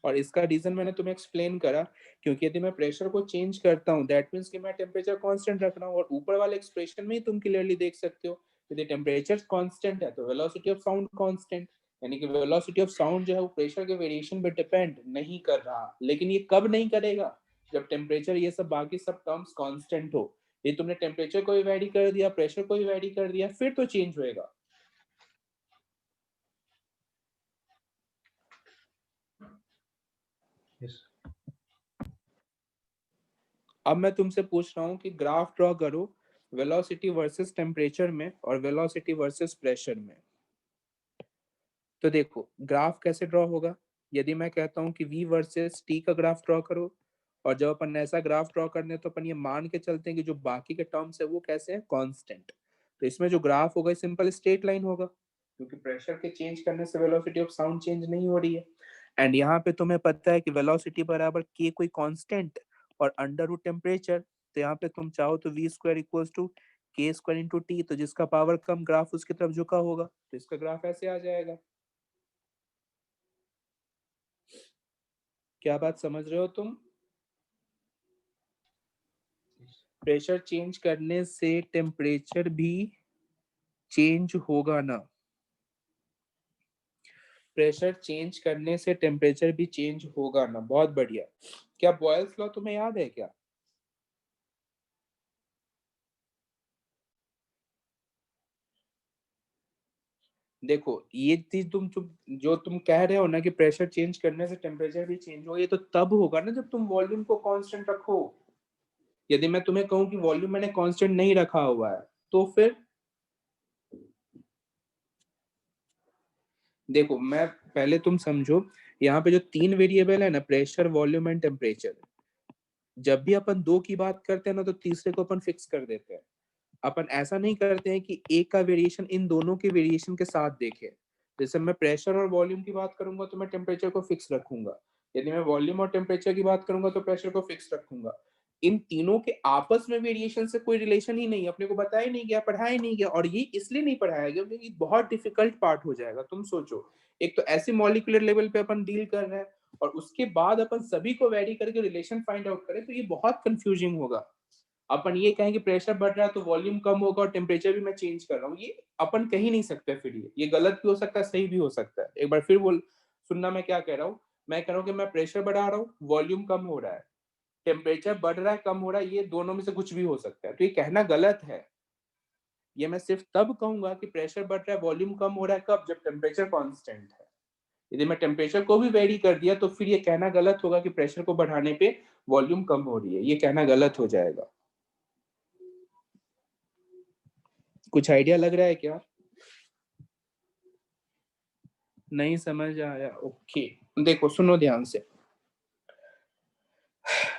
और इसका रीजन मैंने तुम्हें एक्सप्लेन करा, क्योंकि यदि मैं प्रेशर को चेंज करता हूं दैट मींस कि मैं टेम्परेचर कांस्टेंट रख रहा हूं, और ऊपर वाले एक्सप्रेशन में ही तुम क्लियरली देख सकते हो यदि टेम्परेचर कांस्टेंट है तो वेलोसिटी ऑफ साउंड कांस्टेंट, यानी कि वेलोसिटी ऑफ साउंड जो है वो प्रेशर के वेरिएशन पे डिपेंड नहीं कर रहा। लेकिन ये कब नहीं करेगा? जब टेम्परेचर ये सब बाकी सब टर्म्स कांस्टेंट हो। ये तुमने टेम्परेचर को भी वैरी कर दिया, प्रेशर को भी वैरी कर दिया, फिर तो चेंज होएगा। yes. अब मैं तुमसे पूछ रहा हूँ कि ग्राफ ड्रॉ करो वेलोसिटी वर्सेस टेम्परेचर में और वेलोसिटी वर्सेस प्रेशर में। तो देखो ग्राफ कैसे ड्रॉ होगा, यदि मैं कहता हूँ कि v वर्सेस t का ग्राफ ड्रॉ करो, और जब अपन ऐसा ग्राफ ड्रॉ करने तो अपन ये मान के चलते हैं कि जो बाकी के टर्म्स है वो कैसे है, कांस्टेंट। तो इसमें जो ग्राफ होगा सिंपल स्ट्रेट लाइन होगा, क्योंकि प्रेशर के चेंज करने से वेलोसिटी ऑफ साउंड चेंज नहीं हो रही है। एंड यहाँ पे तुम्हें पता है कि वेलोसिटी बराबर k कोई कांस्टेंट और अंडर रूट टेम्परेचर, तो यहाँ पे तुम चाहो तो v square equals to k square into T, तो जिसका पावर कम ग्राफ उसकी तरफ झुका होगा, तो इसका ग्राफ ऐसे आ जाएगा। क्या बात समझ रहे हो तुम? प्रेशर चेंज करने से टेम्परेचर भी चेंज होगा ना, प्रेशर चेंज करने से टेम्परेचर भी चेंज होगा ना, बहुत बढ़िया। क्या बॉयल्स लॉ तुम्हें याद है क्या? देखो ये चीज तुम जो तुम कह रहे हो ना कि प्रेशर चेंज करने से टेम्परेचर भी चेंज होगा, ये तो तब होगा ना जब तुम वॉल्यूम को कांस्टेंट रखो। यदि मैं तुम्हें कहूं कि वॉल्यूम मैंने कांस्टेंट नहीं रखा हुआ है, तो फिर देखो मैं पहले तुम समझो, यहाँ पे जो 3 वेरिएबल है ना, प्रेशर वॉल्यूम एंड टेम्परेचर, जब भी अपन 2 की बात करते हैं ना तो तीसरे को अपन फिक्स कर देते हैं। अपन ऐसा नहीं करते हैं कि एक का वेरिएशन इन दोनों के वेरिएशन के साथ देखें। जैसे मैं प्रेशर और वॉल्यूम की बात करूंगा तो मैं टेम्परेचर को फिक्स रखूंगा, यदि मैं वॉल्यूम और टेम्परेचर की बात करूंगा तो प्रेशर को फिक्स रखूंगा। इन तीनों के आपस में वेरिएशन से कोई रिलेशन ही नहीं, अपने को बताया नहीं गया, पढ़ाया नहीं गया, और ये इसलिए नहीं पढ़ाया गया क्योंकि बहुत डिफिकल्ट पार्ट हो जाएगा। तुम सोचो, एक तो ऐसे मॉलिक्यूलर लेवल पे अपन डील कर रहे हैं और उसके बाद अपन सभी को वेरी करके रिलेशन फाइंड आउट करें, तो ये बहुत कंफ्यूजिंग होगा। अपन ये कहें कि प्रेशर बढ़ रहा है तो वॉल्यूम कम होगा और टेम्परेचर भी मैं चेंज कर रहा हूँ, ये अपन कह ही नहीं सकते। फिर ये गलत भी हो सकता है, सही भी हो सकता है। एक बार फिर बोल सुनना मैं क्या कह रहा हूँ। मैं कह रहा हूँ कि मैं प्रेशर बढ़ा रहा हूँ, वॉल्यूम कम हो रहा है, टेम्परेचर बढ़ रहा है, कम हो रहा है, ये दोनों में से कुछ भी हो सकता है, तो ये कहना गलत है। ये मैं सिर्फ तब कहूंगा कि प्रेशर बढ़ रहा है, वॉल्यूम कम हो रहा है, कब? जब टेम्परेचर कांस्टेंट है। यदि मैं टेम्परेचर को भी वेरी कर दिया तो फिर ये कहना गलत होगा कि प्रेशर को बढ़ाने पे वॉल्यूम कम हो रही है, ये कहना गलत हो जाएगा। कुछ आइडिया लग रहा है क्या? नहीं समझ आया? ओके, देखो सुनो ध्यान से।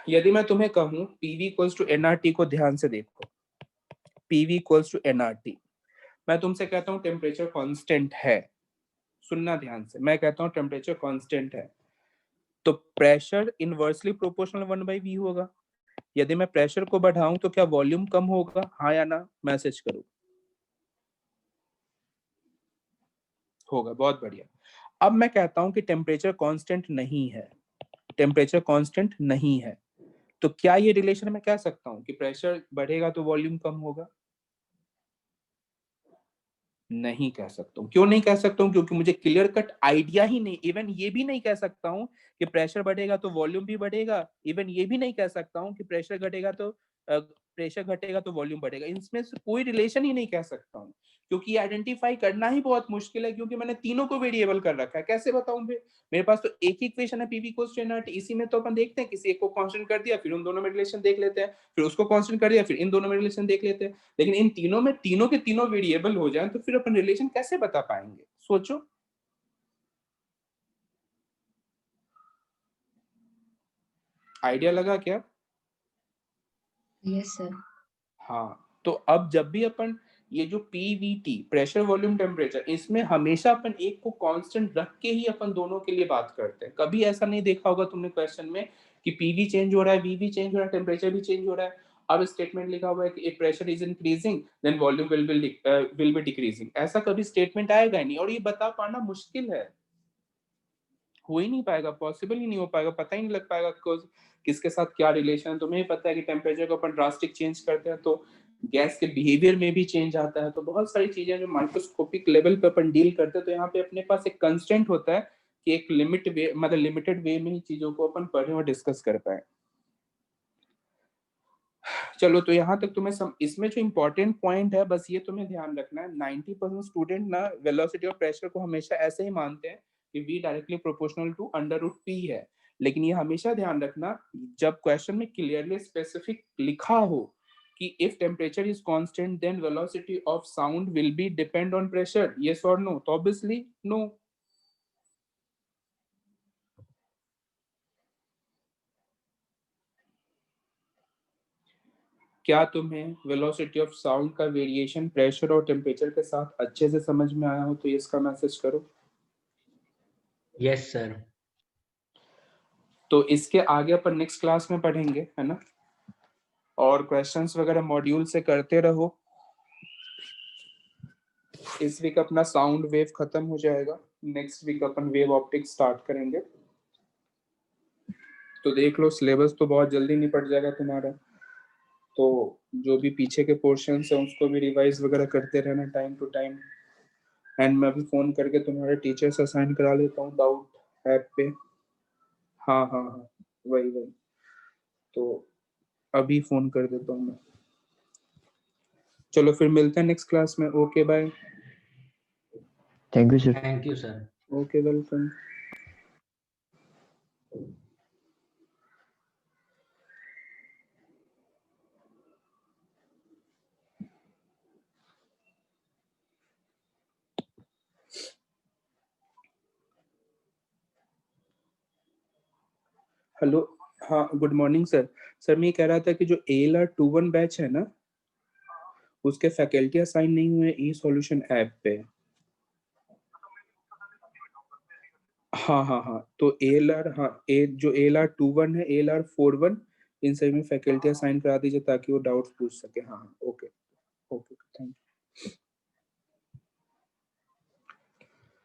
यदि मैं तुम्हें कहूं PV इक्वल्स टू nRT को ध्यान से देखो, PV इक्वल्स टू nRT, मैं तुमसे कहता हूं टेम्परेचर कांस्टेंट है, सुनना ध्यान से, मैं कहता हूं टेम्परेचर कांस्टेंट है, तो प्रेशर इनवर्सली प्रोपोर्शनल 1/v होगा। यदि मैं प्रेशर को बढ़ाऊं तो क्या वॉल्यूम कम होगा, हाँ या ना? मैसेज करो। होगा, बहुत बढ़िया। अब मैं कहता हूं कि टेम्परेचर कांस्टेंट नहीं है, टेम्परेचर कांस्टेंट नहीं है, तो क्या ये रिलेशन मैं कह सकता हूं कि प्रेशर बढ़ेगा तो वॉल्यूम कम होगा? नहीं कह सकता हूं। क्यों नहीं कह सकता हूं? क्योंकि मुझे क्लियर कट आइडिया ही नहीं। इवन ये भी नहीं कह सकता हूं कि प्रेशर बढ़ेगा तो वॉल्यूम भी बढ़ेगा, इवन ये भी नहीं कह सकता हूं कि प्रेशर घटेगा तो वॉल्यूम बढ़ेगा। इसमें से कोई रिलेशन ही नहीं कह सकता हूं, क्योंकि आइडेंटिफाई करना ही बहुत मुश्किल है, क्योंकि मैंने तीनों को वेरिएबल कर रखा है। कैसे बताऊं फिर? मेरे पास तो एक ही इक्वेशन है, पीवी इक्वल्स टू nRT। इसी में तो अपन देखते हैं, किसी एक को कांस्टेंट कर दिया, फिर उन दोनों में रिलेशन देख लेते हैं, फिर उसको कांस्टेंट कर दिया, फिर इन दोनों में रिलेशन देख लेते हैं। लेकिन इन तीनों में तीनों के तीनों वेरिएबल हो जाएं तो फिर अपन रिलेशन कैसे बता पाएंगे? सोचो। आइडिया लगा क्या? Yes sir. हाँ, तो अब जब भी अपन ये जो पीवीटी, प्रेशर वॉल्यूम टेम्परेचर, इसमें हमेशा अपन एक को कांस्टेंट रख के ही अपन दोनों के लिए बात करते हैं। कभी ऐसा नहीं देखा होगा तुमने क्वेश्चन में कि पीवी चेंज हो रहा है, वी भी चेंज हो रहा है, टेम्परेचर भी चेंज हो रहा है। अब स्टेटमेंट लिखा हुआ है कि if pressure is increasing then volume will be decreasing. ऐसा कभी स्टेटमेंट आएगा नहीं, और ये बता पाना मुश्किल है, हो ही नहीं पाएगा, पॉसिबल ही नहीं हो पाएगा, पता ही नहीं लग पाएगा किसके साथ क्या रिलेशन है। तुम्हें पता है कि टेम्परेचर को अपन ड्रास्टिक चेंज करते हैं तो गैस के बिहेवियर में भी चेंज आता है। तो बहुत सारी चीजें जो माइक्रोस्कोपिक लेवल पे अपन डील करते हैं, तो यहाँ पे अपने पास एक कंस्टेंट होता है कि एक लिमिटेड वे में ही चीजों को अपन पढ़े और डिस्कस कर पाए। चलो तो यहाँ तक तुम्हें इसमें जो इम्पोर्टेंट पॉइंट है बस ये तुम्हें ध्यान रखना है, 90% स्टूडेंट ना वेलोसिटी ऑफ प्रेशर को हमेशा ऐसे ही मानते हैं कि v directly proportional to under root p है, लेकिन ये हमेशा ध्यान रखना जब क्वेश्चन में क्लियरली स्पेसिफिक लिखा हो कि if temperature is constant then velocity of sound will be depend on pressure, yes और नो, तो ऑब्वियसली नो। क्या तुम्हें वेलोसिटी ऑफ साउंड का वेरिएशन प्रेशर और टेम्परेचर के साथ अच्छे से समझ में आया हो तो इसका मैसेज करो। Yes sir. तो इसके आगे अपन नेक्स्ट क्लास में पढ़ेंगे, है ना, और क्वेश्चंस वगैरह मॉड्यूल से करते रहो। इस वीक अपना साउंड वेव खत्म हो जाएगा, नेक्स्ट वीक अपन वेव ऑप्टिक्स स्टार्ट करेंगे। तो देख लो सिलेबस तो बहुत जल्दी निपट जाएगा तुम्हारा, तो जो भी पीछे के पोर्शंस है उसको भी रिवाइज वगैरह करते रहना टाइम टू टाइम। एंड मैं भी फोन करके तुम्हारे टीचर से असाइन करा लेता हूँ डाउट ऐप पे। हाँ हाँ हाँ वही वही, तो अभी फोन कर देता हूँ मैं। चलो फिर मिलते हैं नेक्स्ट क्लास में। Okay bye. Thank you sir. Thank you sir. Okay welcome. Hello, हाँ गुड मॉर्निंग सर। सर मैं कह रहा था कि जो ALR21 बैच है ना, उसके फैकल्टी असाइन नहीं हुए ई सॉल्यूशन ऐप पे। हाँ हाँ हाँ, तो ALR, हाँ जो ALR21 है, ALR41, इन सभी में फैकल्टी असाइन करा दीजिए ताकि वो डाउट्स पूछ सके। हाँ हाँ ओके।